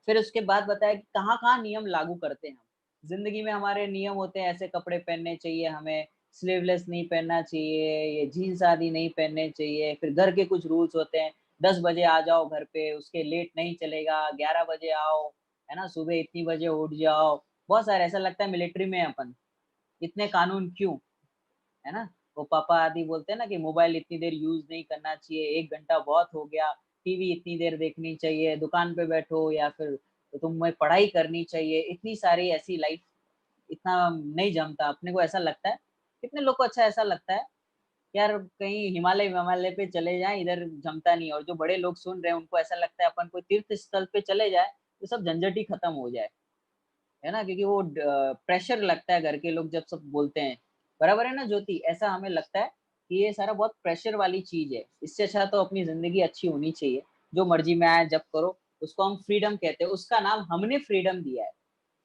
फिर उसके बाद बताया कि कहाँ-कहाँ नियम लागू करते हैं हम। ज़िंदगी में हमारे नियम होते हैं, ऐसे कपड़े पहनने चाहिए हमें, स्लीवलेस नहीं पहनना चाहिए, ये जीन्स आदि नहीं पहनने चाहिए। फिर घर के कुछ रूल्स होते हैं, 10 बजे आ जाओ घर पे, उसके लेट नहीं चलेगा, 11 बजे आओ, है ना? सुबह इतनी बजे उठ जाओ। बहुत सारे ऐसा लगता है मिलिट्री में हैं अपन, इतने कानून क्यों? है ना? वो पापा आदि बोलते हैं ना कि मोबाइल इतनी देर यूज़ नहीं करना चाहिए, 1 घंटा बहुत हो गया, टीवी इतनी देर देखनी चाहिए, दुकान पे बैठो या फिर तो तुम्हें पढ़ाई करनी चाहिए, इतनी सारी ऐसी लाइफ इतना नहीं जमता, अपने को ऐसा लगता है, कितने लोग को अच्छा ऐसा लगता है, यार कहीं हिमालय-विमालय पे चले जाएँ, इधर जमता नहीं है और जो बड़े लोग सुन रहे हैं, उनको ऐसा लगता है अपन कोई तीर्थ स्थल पे चले जाएँ, तो सब झंझट ही खत्म हो जाए। है ना? क्योंकि वो प्रेशर लगता है घर के लोग जब सब बोलते हैं। बराबर है ना ज्योति? ऐसा हमें लगता है कि ये सारा बहुत प्रेशर वाली चीज़ है। इससे अच्छा तो अपनी ज़िंदगी अच्छी होनी चाहिए। जो मर्ज़ी में आए जब करो, उसको हम फ्रीडम कहते हैं। उसका नाम हमने फ्रीडम दिया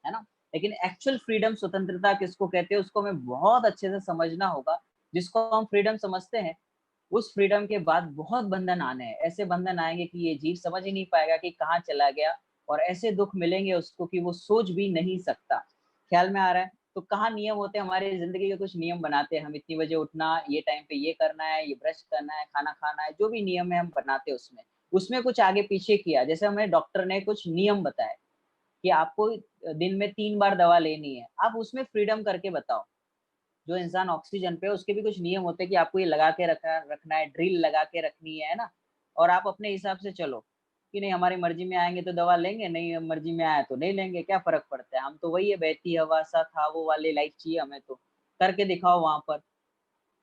है ना? लेकिन एक्चुअल फ्रीडम स्वतंत्रता किसको कहते हैं उसको हमें बहुत अच्छे से समझना होगा। जिसको हम फ्रीडम समझते हैं, उस फ्रीडम के बाद बहुत बंधन आने हैं। ऐसे बंधन आएँगे कि ये जीव समझ ही नहीं पाएगा कि कहाँ चला गया और ऐसे दुःख मिलेंगे उसको कि वो सोच भी नहीं सकता। ख़्याल में आ रहा है? तो कहाँ नियम होते हैं हमारी ज़िंदगी के कुछ नियम बनाते हैं हम इतनी बजे उठना, ये टाइम पे ये करना है, ये ब्रश करना है, खाना खाना है, जो भी नियम है हम बनाते हैं उसमें। उसमें कुछ आगे पीछे किया, जैसे हमें डॉक्टर ने कुछ नियम बताए कि आपको दिन में 3 बार दवा लेनी है। आप उसमें फ्रीडम करके बताओ। जो इंसान ऑक्सीजन पे है उसके भी कुछ नियम होते हैं कि आपको ये लगा के रखना है, ड्रिल लगा के रखनी है ना? और आप अपने हिसाब से चलो, कि नहीं हमारी मर्ज़ी में आएँगे तो दवा लेंगे, नहीं मर्ज़ी में आया तो नहीं लेंगे, क्या फ़र्क पड़ता है? हम तो वही है बहती हवा सा था वो वाली लाइफ़ चाहिए हमें तो। करके दिखाओ वहाँ पर,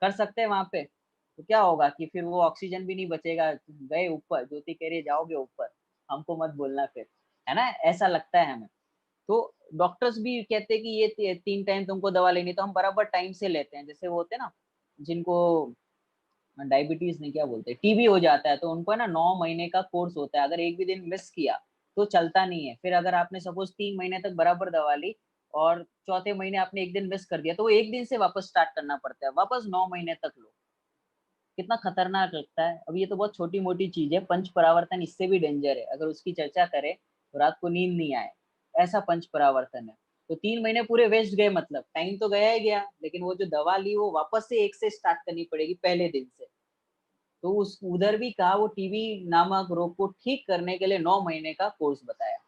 कर सकते हैं वहाँ पे? तो क्या होगा कि फिर वो ऑक्सीजन भी नहीं बचेगा, गए ऊपर, ज्योति कह रही है जाओगे ऊपर, हमको मत बोलना फिर, है ना? ऐसा लगता है हमें। तो डॉक्टर्स भी कहते हैं कि ये 3 टाइम तुमको दवा लेनी है, तो हम बराबर टाइम से लेते हैं। जैसे वो होते हैं ना, जिनको डायबिटीज़ नहीं क्या बोलते हैं, टीबी हो जाता है, तो उनको है ना 9 महीने का कोर्स होता है। अगर एक भी दिन मिस किया, तो चलता नहीं है। फिर अगर आपने सपोज़ 3 महीने तक बराबर दवा ली और चौथे महीने आपने 1 दिन मिस कर दिया, तो वो 1 दिन से वापस स्टार्ट करना पड़ता है। वापस 9 महीने तक लो। कितना खतरनाक लगता है। अब ये तो बहुत छोटी-मोटी चीज़ है, पंच परावर्तन इससे भी डेंजर है। अगर उसकी चर्चा करें, तो रात को नींद नहीं आए, ऐसा पंच परावर्तन है। तो 3 महीने पूरे वेस्ट गए मतलब, टाइम तो गया ही गया, लेकिन वो जो दवा ली वो वापस से 1 से स्टार्ट करनी पड़ेगी पहले दिन से। तो उस उधर भी कहा वो टीबी नामक रोग को ठीक करने के लिए 9 महीने का कोर्स बताया।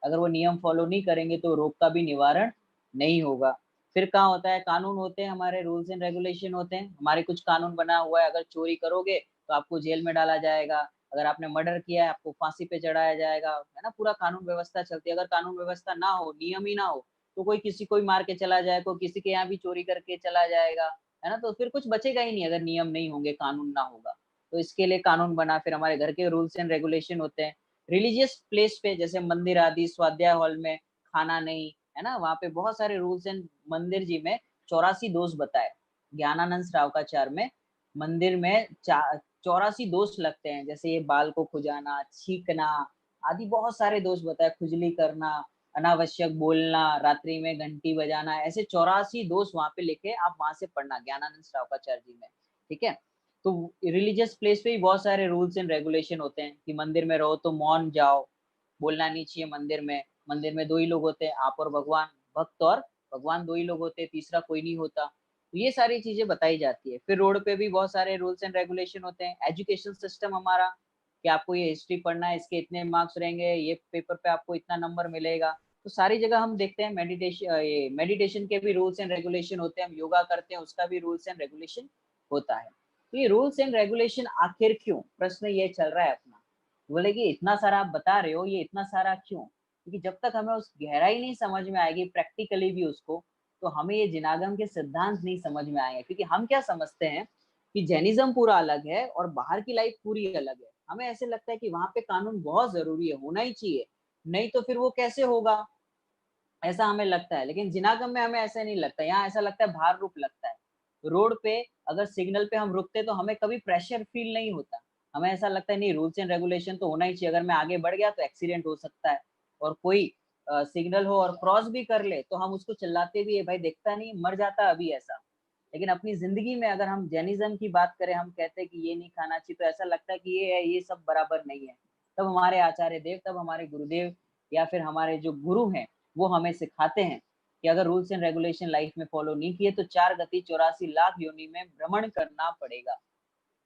अगर वो नियम फॉलो नहीं करेंगे तो रोग का भी निवारण नहीं होगा। फिर कहाँ होता है कानून होते हैं हमारे रूल्स एंड रेगुलेशन होते हैं, हमारे कुछ कानून बना हुआ है अगर चोरी करोगे तो आपको जेल में डाला जाएगा, अगर आपने मर्डर किया है आपको फांसी पे चढ़ाया जाएगा, है ना? पूरा कानून व्यवस्था चलती है। अगर कानून व्यवस्था ना हो, नियम ही ना हो, तो कोई किसी को ही मार के चला जाए, कोई किसी के यहाँ भी चोरी करके चला जाएगा, है ना? तो फिर कुछ बचेगा ही नहीं अगर नियम नहीं होंगे, कानून ना होगा। तो इसके लिए कानून बना, फिर हमारे घर के रूल्स एंड रेगुलेशन होते हैं। रिलीजियस प्लेस पे जैसे मंदिर आदि स्वाध्याय हॉल में खाना नहीं, है ना? वहाँ पे बहुत सारे रूल्स एंड मंदिर जी में 84 दोष बताए। ज्ञानानंद श्रावकाचार्य में मंदिर में 84 दोष लगते हैं, जैसे ये बाल को खुजाना, छींकना आदि बहुत सारे दोष बताए, खुजली करना, अनावश्यक बोलना, रात्रि में घंटी बजाना, ऐसे 84 दोष वहाँ पे लिखे, आप वहाँ से पढ़ना ज्ञानानंद श्रावकाचार्य जी में, ठीक है? तो रिलीजियस प्लेस पे भी बहुत सारे रूल्स एंड रेगुलेशन होते हैं कि मंदिर में रहो तो मौन जाओ, बोलना नहीं चाहिए मंदिर में। मंदिर में 2 ही लोग होते हैं, आप और भगवान, भक्त और भगवान 2 ही लोग होते हैं, तीसरा कोई नहीं होता। तो ये सारी चीज़ें बताई जाती है। फिर रोड पे भी बहुत सारे रूल्स एंड रेगुलेशन होते हैं। एजुकेशन सिस्टम हमारा कि आपको ये हिस्ट्री पढ़ना है, इसके इतने मार्क्स रहेंगे, ये पेपर पे आपको इतना नंबर मिलेगा। तो सारी जगह हम देखते हैं ये मेडिटेशन के भी रूल्स एंड रेगुलेशन होते हैं, हम योगा करते हैं, उसका भी रूल्स एंड रेगुलेशन होता है। तो ये रूल्स एंड रेगुलेशन आखिर क्यों? प्रश्न ये चल रहा है अपना। बोले कि इतना सारा आप बता रहे हो, ये इतना सारा क्यों? क्योंकि जब तक हमें उस गहराई नहीं समझ में आएगी प्रैक्टिकली भी उसको, तो हमें ये जिनागम के सिद्धांत नहीं समझ में आएंगे। क्योंकि हम क्या समझते हैं कि जैनिज़्म पूरा अलग है और बाहर की लाइफ पूरी अलग है। हमें ऐसे लगता है कि वहाँ पे कानून बहुत ज़रूरी है, होना ही चाहिए, नहीं तो फिर वो कैसे होगा? ऐसा हमें लगता है, लेकिन जिनागम में हमें ऐसा नहीं लगता, यहाँ ऐसा लगता है भार रूप लगता है। रोड पे अगर सिग्नल पे हम रुकते तो हमें कभी प्रेशर फील नहीं होता। हमें ऐसा लगता है नहीं रूल्स एंड रेगुलेशन तो होना ही चाहिए, अगर मैं आगे बढ़ गया तो एक्सीडेंट हो सकता है और कोई सिग्नल हो और क्रॉस भी कर ले तो हम उसको चिल्लाते भी है, भाई देखता नहीं मर जाता अभी ऐसा। लेकिन अपनी ज़िंदगी में अगर हम जैनिज़्म की बात करें, हम कहते हैं कि ये नहीं खाना चाहिए तो ऐसा लगता है कि ये है, ये सब बराबर नहीं है। तब हमारे आचार्य देव, तब हमारे गुरुदेव या फिर हमारे जो गुरु हैं वो हमें सिखाते हैं कि अगर रूल्स एंड रेगुलेशन लाइफ में फॉलो नहीं किए तो 4 गति 84 लाख योनि में भ्रमण करना पड़ेगा।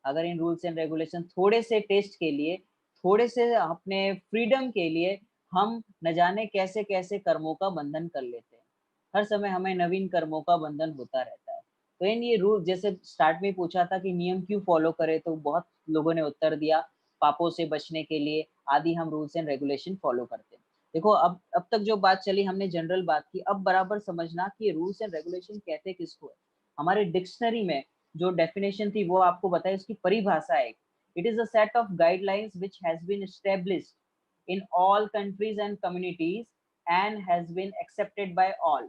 अगर इन रूल्स एंड रेगुलेशन थोड़े से टेस्ट के लिए, थोड़े से अपने फ्रीडम के लिए हम न जाने कैसे-कैसे कर्मों का बंधन कर लेते हैं। हर समय हमें नवीन कर्मों का बंधन होता रहता है। तो इन ये रूल जैसे स्टार्ट में ही पूछा था कि नियम क्यों फॉलो करें, तो बहुत लोगों ने उत्तर दिया, पापों से बचने के लिए आदि हम रूल्स एंड रेगुलेशन फॉलो करते हैं। देखो अब तक जो बात चली हमने जनरल बात की, अब बराबर समझना कि रूल्स एंड रेगुलेशन कहते किसको है। हमारे डिक्शनरी में जो डेफिनेशन थी वो आपको बताई, उसकी परिभाषा है, it is a set of guidelines which has been established in all countries and communities and has been accepted by all.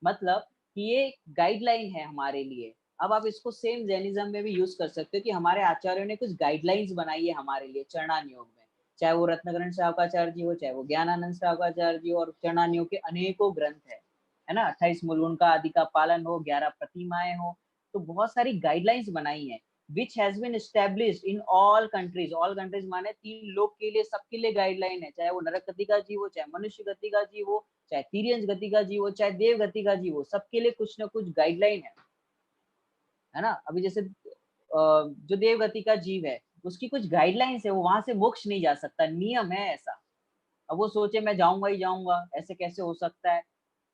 मतलब कि ये गाइडलाइन है हमारे लिए। अब आप इसको सेम जैनिज्म में भी यूज कर सकते हो कि हमारे आचार्यों ने कुछ गाइडलाइंस बनाई है हमारे लिए चरणान योग में, चाहे वो रत्नग्रंथ श्रावकाचार्य जी हो, चाहे वो ज्ञानानंद श्रावकाचार्य जी हो, और चरणान योग के अनेकों ग्रंथ है ना, 28 मूल उनका आदि का पालन हो, 11 प्रतिमाएं हो, तो बहुत सारी गाइडलाइंस बनाई है which has been established in all countries. All countries माने 3 लोग के लिए, सबके लिए गाइडलाइन है, चाहे वो नरक गति का जीव हो, चाहे मनुष्य गति का जीव हो, चाहे तिर्यंश गति का जीव हो, चाहे देव गति का जीव हो, सबके लिए कुछ ना कुछ गाइडलाइन है ना। अभी जैसे जो देव गति का जीव है उसकी कुछ गाइडलाइंस है, वो वहां से मोक्ष नहीं जा सकता, नियम है ऐसा। अब वो सोचे मैं जाऊंगा ही जाऊंगा, ऐसे कैसे हो सकता है,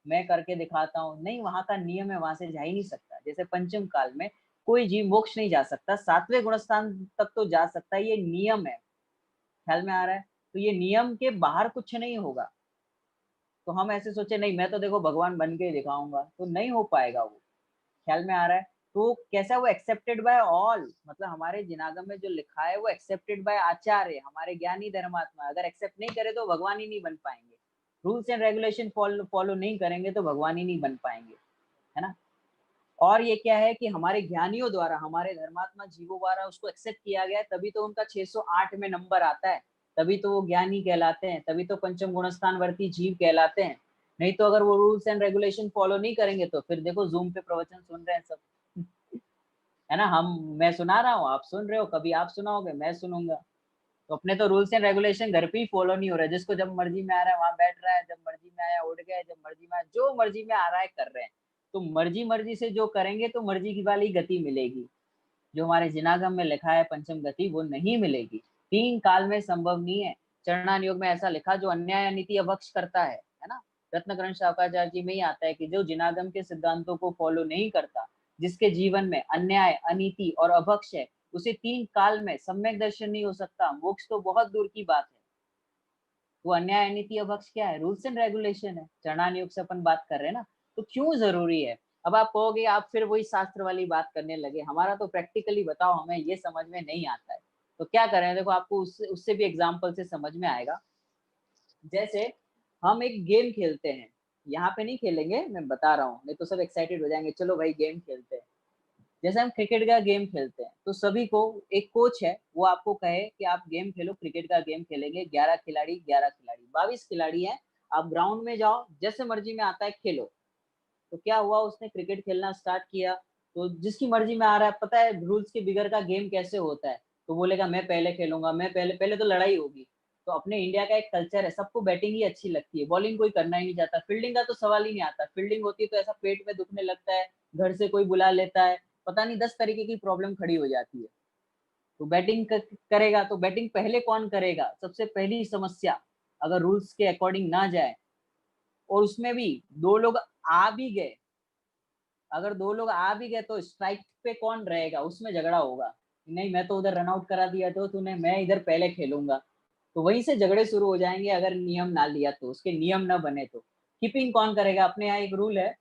मैं करके दिखाता हूँ, नहीं, वहां का नियम है, वहां से जा ही नहीं सकता। जैसे पंचम काल में कोई जीव मोक्ष नहीं जा सकता, 7वें गुणस्थान तक तो जा सकता है, ये नियम है। ख्याल में आ रहा है? तो ये नियम के बाहर कुछ नहीं होगा। तो हम ऐसे सोचे नहीं मैं तो देखो भगवान बन के ही दिखाऊंगा, तो नहीं हो पाएगा वो। ख्याल में आ रहा है? तो कैसा, वो एक्सेप्टेड बाय ऑल, मतलब हमारे जिनागम में जो लिखा है वो एक्सेप्टेड बाय आचार्य, हमारे ज्ञानी धर्मात्मा। अगर एक्सेप्ट नहीं करे तो भगवान ही नहीं बन पाएंगे। रूल्स एंड रेगुलेशन फॉलो नहीं करेंगे तो भगवान ही नहीं बन पाएंगे, है ना। और ये क्या है कि हमारे ज्ञानियों द्वारा, हमारे धर्मात्मा जीवों द्वारा उसको एक्सेप्ट किया गया है, तभी तो उनका 608 में नंबर आता है, तभी तो वो ज्ञानी कहलाते हैं, तभी तो पंचम गुणस्थान वर्ती जीव कहलाते हैं। नहीं तो अगर वो रूल्स एंड रेगुलेशन फॉलो नहीं करेंगे तो फिर देखो जूम पे प्रवचन सुन रहे हैं सब, है ना, मैं सुना रहा हूँ, आप सुन रहे हो, कभी आप सुनाओगे, मैं सुनूंगा। तो अपने तो रूल्स एंड रेगुलेशन घर पे ही फॉलो नहीं हो रहा है, जिसको जब मर्जी में आ रहा है वहां बैठ रहा है, जब मर्जी में आया उठ गया, जब मर्जी में आया, जो मर्जी में आ रहा है कर रहे हैं। तो मर्जी मर्जी से जो करेंगे तो मर्जी की वाली गति मिलेगी। जो हमारे जिनागम में लिखा है पंचम गति, वो नहीं मिलेगी, 3 काल में संभव नहीं है। चरणान योग में ऐसा लिखा, जो अन्याय अनीति अभक्ष करता है ना। रत्न ग्रंथ शाकाचार्य जी में ही आता है कि जो जिनागम के सिद्धांतों को फॉलो नहीं करता, जिसके जीवन में अन्याय अनीति और अभक्ष है, उसे 3 काल में सम्यक दर्शन नहीं हो सकता, मोक्ष तो बहुत दूर की बात है। वो अन्याय अनीति अभक्ष क्या है? रूल्स एंड रेगुलेशन है। चरणान योग से अपन बात कर रहे हैं ना, तो क्यों जरूरी है? अब आप कहोगे आप फिर वही शास्त्र वाली बात करने लगे, हमारा तो प्रैक्टिकली बताओ, हमें ये समझ में नहीं आता है। तो क्या करें, देखो आपको उससे उससे भी एग्जाम्पल से समझ में आएगा। जैसे हम एक गेम खेलते हैं, यहाँ पे नहीं खेलेंगे, मैं बता रहा हूँ, नहीं तो सब एक्साइटेड हो जाएंगे, चलो भाई गेम खेलते हैं। जैसे हम क्रिकेट का गेम खेलते हैं, तो सभी को एक कोच है, वो आपको कहे कि आप गेम खेलो, क्रिकेट का गेम खेलेंगे, 11 खिलाड़ी, 11 खिलाड़ी, 22 खिलाड़ी हैं, आप ग्राउंड में जाओ, जैसे मर्जी में आता है खेलो। तो क्या हुआ, उसने क्रिकेट खेलना स्टार्ट किया, तो जिसकी मर्जी में आ रहा है, पता है रूल्स के बिगड़ का गेम कैसे होता है, तो बोलेगा मैं पहले खेलूंगा, मैं पहले, पहले तो लड़ाई होगी। तो अपने इंडिया का एक कल्चर है, सबको बैटिंग ही अच्छी लगती है, बॉलिंग कोई करना ही नहीं चाहता, फील्डिंग का तो सवाल ही नहीं आता, फील्डिंग होती है तो ऐसा पेट में दुखने लगता है, घर से कोई बुला लेता है, पता नहीं 10 तरीके की प्रॉब्लम खड़ी हो जाती है। तो बैटिंग करेगा, तो बैटिंग पहले कौन करेगा, सबसे पहली समस्या, अगर रूल्स के अकॉर्डिंग ना जाए, और उसमें भी 2 लोग आ भी गए, अगर 2 लोग आ भी गए तो स्ट्राइक पे कौन रहेगा, उसमें झगड़ा होगा, नहीं मैं तो उधर रन आउट करा दिया तो तूने, मैं इधर पहले खेलूंगा। तो वहीं से झगड़े शुरू हो जाएंगे, अगर नियम ना लिया तो, उसके नियम ना बने तो। कीपिंग कौन करेगा, अपने यहाँ एक रूल है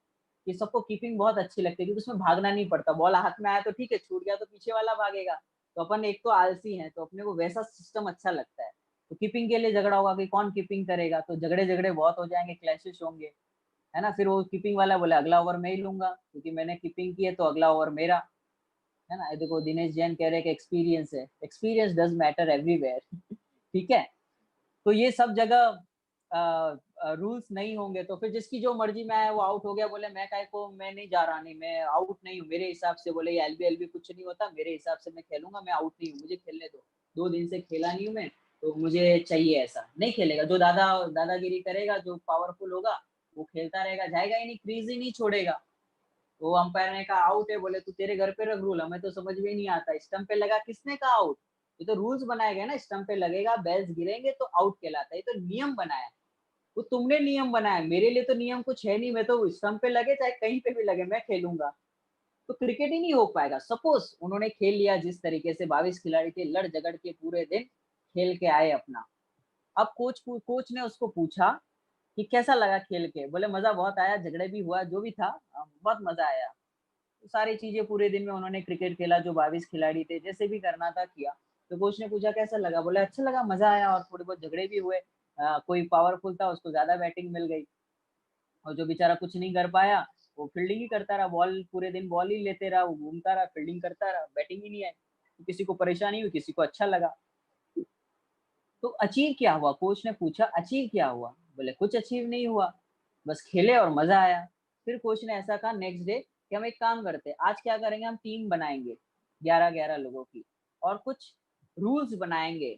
कि सबको कीपिंग बहुत अच्छी लगती है, क्योंकि उसमें भागना नहीं पड़ता, बॉल हाथ में आया तो ठीक है, छूट गया तो पीछे वाला भागेगा। तो अपन एक तो आलसी हैं, तो अपने को वैसा सिस्टम अच्छा लगता है। तो कीपिंग के लिए झगड़ा होगा कि कौन कीपिंग करेगा, तो झगड़े झगड़े बहुत हो जाएंगे, क्लैशेस होंगे, है ना। फिर वो कीपिंग वाला बोले अगला ओवर मैं ही लूंगा, क्योंकि मैंने कीपिंग की है तो अगला ओवर मेरा, है ना। ये देखो दिनेश जैन कह रहे हैं कि एक्सपीरियंस है, एक्सपीरियंस डज मैटर एवरीवेयर। ठीक है। तो ये सब जगह रूल्स नहीं होंगे तो फिर जिसकी जो मर्जी में आया वो आउट हो गया, बोले मैं काय को, मैं नहीं जा रहा, नहीं मैं आउट नहीं हूँ, मेरे हिसाब से, बोले ये एलबी एलबी कुछ नहीं होता, मेरे हिसाब से मैं खेलूंगा, मैं आउट नहीं हूँ, मुझे खेलने दो, 2 दिन से खेला नहीं हूँ मैं, तो मुझे चाहिए ऐसा, नहीं खेलेगा। जो दादागिरी करेगा, जो पावरफुल होगा वो खेलता रहेगा, जाएगा ही नहीं, क्रीज ही नहीं छोड़ेगा। वो अंपायर ने कहा आउट है, बोले तू तेरे घर पे रख रूल, हमें तो समझ में ही नहीं आता, स्टंप पे लगा, किसने कहा आउट? ये तो रूल्स बनाए गए ना, स्टंप पे लगेगा, बेल्स गिरेंगे तो आउट कहलाता है, ये तो नियम बनाया है। वो तुमने नियम बनाया, मेरे लिए तो नियम कुछ है नहीं, मैं तो स्टंप पे लगे चाहे कहीं पे भी लगे मैं खेलूंगा। तो क्रिकेट ही नहीं हो पाएगा। सपोज उन्होंने खेल लिया जिस तरीके से, 22 खिलाड़ी थे, लड़ झगड़ के पूरे दिन खेल के आए अपना। अब कोच ने उसको पूछा कि कैसा लगा खेल के, बोले मजा बहुत आया, झगड़े भी हुआ, जो भी था बहुत मजा आया। तो सारी चीजें पूरे दिन में उन्होंने क्रिकेट खेला, जो 22 खिलाड़ी थे, जैसे भी करना था किया। तो कोच ने पूछा कैसा लगा, बोले अच्छा लगा, मजा आया, और थोड़े बहुत झगड़े भी हुए। कोई पावरफुल था, उसको ज्यादा बैटिंग मिल गई, और जो बेचारा कुछ नहीं कर पाया वो फील्डिंग ही करता रहा, बॉल पूरे दिन बॉल ही लेते रहा, वो घूमता रहा, फील्डिंग करता रहा, बैटिंग ही नहीं आई। तो किसी को परेशानी हुई, किसी को अच्छा लगा। तो अचीव क्या हुआ, कोच ने पूछा अचीव क्या हुआ, बोले कुछ अचीव नहीं हुआ, बस खेले और मजा आया। फिर कोच ने ऐसा कहा नेक्स्ट डे कि हम एक काम करते हैं, आज क्या करेंगे, हम टीम बनाएंगे 11-11 लोगों की, और कुछ रूल्स बनाएंगे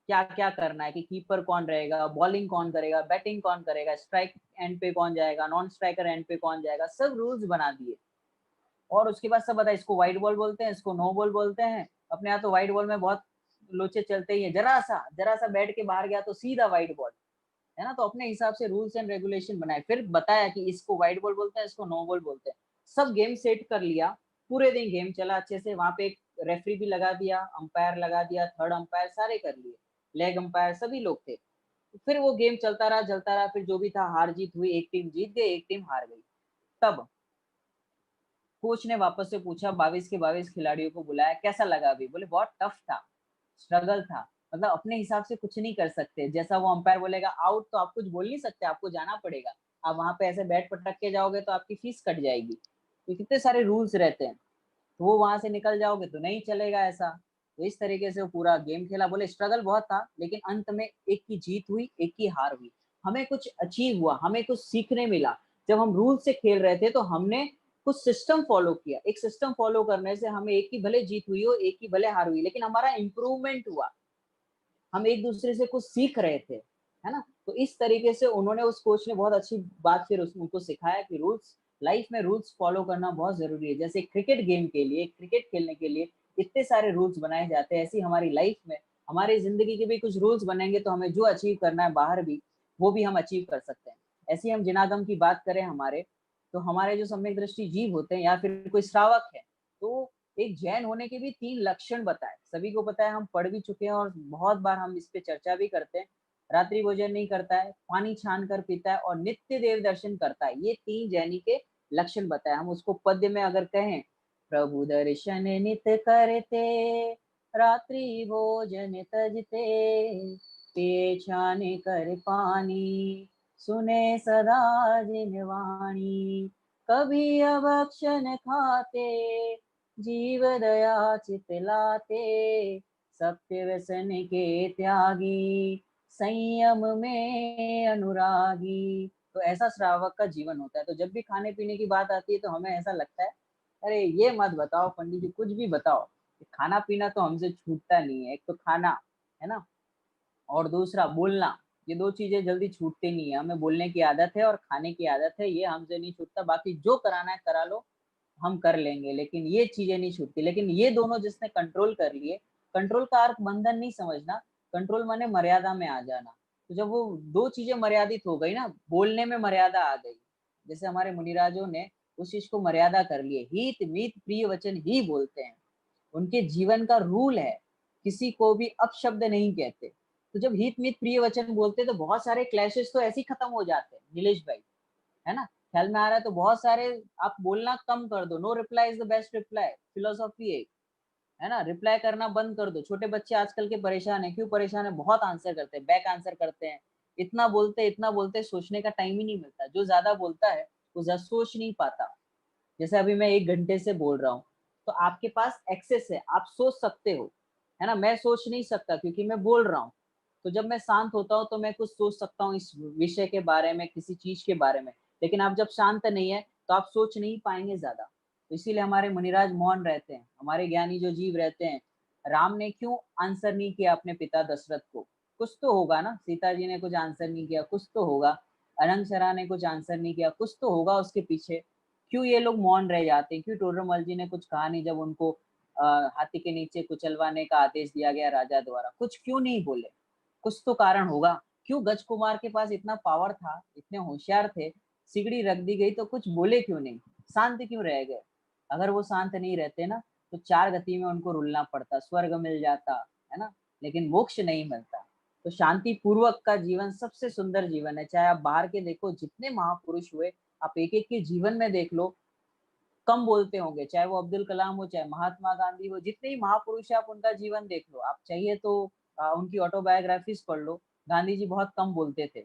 क्या क्या करना है, कि कीपर कौन रहेगा, बॉलिंग कौन करेगा, बैटिंग कौन करेगा, स्ट्राइक एंड पे कौन जाएगा, नॉन स्ट्राइकर एंड पे कौन जाएगा, सब रूल्स बना दिए। और उसके बाद सब बताया, इसको व्हाइट बॉल बोलते हैं, इसको नो बॉल बोलते हैं। अपने यहाँ तो व्हाइट बॉल में बहुत लोचे चलते ही है, जरा सा बैठ के बाहर गया तो सीधा व्हाइट बॉल, है ना। तो अपने हिसाब से रूल्स एंड रेगुलेशन बनाए, फिर बताया कि इसको व्हाइट बॉल बोलते हैं, इसको नो बॉल बोलते हैं। सब गेम सेट कर लिया, पूरे दिन गेम चला अच्छे से। वहां पे एक रेफरी भी लगा दिया, अंपायर लगा दिया, थर्ड अंपायर सारे कर लिए, लेग अंपायर सभी लोग थे। फिर वो गेम चलता रहा, फिर जो भी था हार जीत हुई, एक टीम जीत गई, एक टीम हार गई। तब कोच ने वापस से पूछा, 22 के 22 खिलाड़ियों को बुलाया, कैसा लगा अभी, बोले बहुत टफ था, स्ट्रगल था, मतलब अपने हिसाब से कुछ नहीं कर सकते, जैसा वो अंपायर बोलेगा आउट तो आप कुछ बोल नहीं सकते, आपको जाना पड़ेगा। आप वहां पे ऐसे बैट पटक के जाओगे तो आपकी फीस कट जाएगी, तो कितने सारे रूल्स रहते हैं, तो वो वहां से निकल जाओगे तो नहीं चलेगा ऐसा। तो इस तरीके से वो पूरा गेम खेला, बोले स्ट्रगल बहुत था, लेकिन अंत में एक की जीत हुई, एक की हार हुई, हमें कुछ अचीव हुआ, हमें कुछ सीखने मिला। जब हम रूल से खेल रहे थे तो हमने कुछ सिस्टम फॉलो किया, एक सिस्टम फॉलो करने से हमें एक की भले जीत हुई हो, एक की भले हार हुई, लेकिन हमारा इंप्रूवमेंट हुआ, हम एक दूसरे से कुछ सीख रहे थे, है ना। तो इस तरीके से उन्होंने, उस कोच ने बहुत अच्छी बात फिर उनको सिखाया कि रूल्स, लाइफ में रूल्स फॉलो करना बहुत जरूरी है। जैसे क्रिकेट गेम के लिए, क्रिकेट खेलने के लिए इतने सारे रूल्स बनाए जाते हैं, ऐसी हमारी लाइफ में, हमारी जिंदगी के भी कुछ रूल्स बनेंगे तो हमें जो अचीव करना है बाहर भी, वो भी हम अचीव कर सकते हैं। ऐसे हम जिनागम की बात करें हमारे, तो हमारे जो सम्यक दृष्टि जीव होते हैं या फिर कोई श्रावक है, तो एक जैन होने के भी 3 लक्षण बताए, सभी को पता है, हम पढ़ भी चुके हैं और बहुत बार हम इस पे चर्चा भी करते हैं। रात्रि भोजन नहीं करता है, पानी छान कर पीता है और नित्य देव दर्शन करता है, ये 3 जैनी के लक्षण बताए। हम उसको पद्य में अगर कहें, प्रभु दर्शन नित करते, रात्रि भोजन तजते, पिए छान कर पानी, सुने सदा जिन वाणी, कभी अभक्षण खाते, जीव दया चित लाते, सत्य व्यसन के त्यागी, संयम में अनुरागी। तो ऐसा श्रावक का जीवन होता है। तो जब भी खाने पीने की बात आती है तो हमें ऐसा लगता है, अरे ये मत बताओ पंडित जी, कुछ भी बताओ, खाना पीना तो हमसे छूटता नहीं है। एक तो खाना, है ना, और दूसरा बोलना, ये 2 चीजें जल्दी छूटती नहीं है। हमें बोलने की आदत है और खाने की आदत है, ये हमसे नहीं छूटता। बाकी जो कराना है करा लो, हम कर लेंगे, लेकिन ये चीजें नहीं छूटती। लेकिन ये दोनों जिसने कंट्रोल कर लिए, कंट्रोल का अर्थ बंधन नहीं समझना, कंट्रोल माने मर्यादा में आ जाना। तो जब वो 2 चीजें मर्यादित हो गई ना, बोलने में मर्यादा आ गई, जैसे हमारे मुनिराजों ने उस चीज को मर्यादा कर लिए, हित मीत प्रिय वचन ही बोलते हैं, उनके जीवन का रूल है, किसी को भी अपशब्द नहीं कहते। तो जब हित मित प्रिय वचन बोलते तो बहुत सारे क्लैशेस तो ऐसे ही खत्म हो जाते हैं नीलेश भाई, है ना। ख्याल में आ रहा है, तो बहुत सारे, आप बोलना कम कर दो, no reply is the best reply, philosophy है ना। रिप्लाई करना बंद कर दो। छोटे बच्चे आजकल के परेशान है, क्यों परेशान है, बहुत आंसर करते हैं, बैक आंसर करते हैं, इतना बोलते सोचने का टाइम ही नहीं मिलता। जो ज्यादा बोलता है वो ज्यादा सोच नहीं पाता। जैसे अभी मैं 1 घंटे से बोल रहा हूँ, तो आपके पास एक्सेस है, आप सोच सकते हो, है ना। मैं सोच नहीं सकता क्योंकि मैं बोल रहा हूँ। तो जब मैं शांत होता हूँ तो मैं कुछ सोच सकता हूँ इस विषय के बारे में, किसी चीज के बारे में। लेकिन आप जब शांत नहीं है तो आप सोच नहीं पाएंगे ज्यादा। तो इसीलिए हमारे मुनिराज मौन रहते हैं, हमारे ज्ञानी जो जीव रहते हैं राम ने क्यों आंसर नहीं किया अपने पिता दशरथ को? कुछ तो होगा ना, सीता जी ने कुछ आंसर नहीं किया, कुछ तो होगा। अनंगशरा ने कुछ आंसर नहीं किया, कुछ तो होगा उसके पीछे। क्यों ये लोग मौन रह जाते हैं? क्यों टोडरमल जी ने कुछ कहा नहीं जब उनको हाथी के नीचे कुचलवाने का आदेश दिया गया राजा द्वारा? कुछ क्यों नहीं बोले? कुछ तो कारण होगा। क्यों गज कुमार के पास इतना पावर था, इतने होशियार थे, सिगड़ी रख दी गई तो कुछ बोले क्यों नहीं? शांत क्यों रह गए? अगर वो शांत नहीं रहते ना, तो 4 गति में उनको रुलना पड़ता, स्वर्ग मिल जाता, है ना? लेकिन मोक्ष नहीं मिलता। तो शांति पूर्वक का जीवन सबसे सुंदर जीवन है। चाहे आप बाहर के देखो जितने महापुरुष हुए, आप एक-एक के जीवन में देख लो, कम बोलते होंगे, चाहे वो अब्दुल कलाम हो, चाहे महात्मा गांधी हो, जितने ही महापुरुष हैं आप उनका जीवन देख लो। आप चाहिए तो उनकी ऑटोबायोग्राफीज़ पढ़ लो। गांधी जी बहुत कम बोलते थे।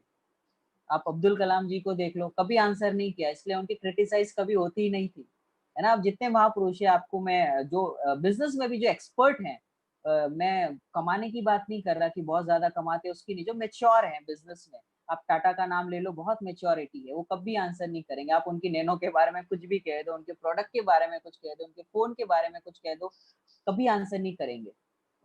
आप अब्दुल कलाम जी को देख लो, कभी आंसर नहीं किया, इसलिए उनकी क्रिटिसाइज़ कभी होती ही नहीं थी। है ना? अब जितने महापुरुष हैं आपको मैं जो बिज़नेस में भी जो एक्सपर्ट हैं मैं कमाने की बात नहीं कर रहा कि बहुत ज़्यादा कमाते हैं उसकी नहीं, जो मैच्योर हैं बिज़नेस में। आप टाटा का नाम ले लो, बहुत मैच्योरिटी है, वो कभी आंसर नहीं करेंगे। आप उनकी नैनो के बारे में कुछ भी कह दो, उनके प्रोडक्ट के बारे में कुछ कह दो, उनके फ़ोन के बारे में कुछ कह दो, कभी आंसर नहीं करेंगे।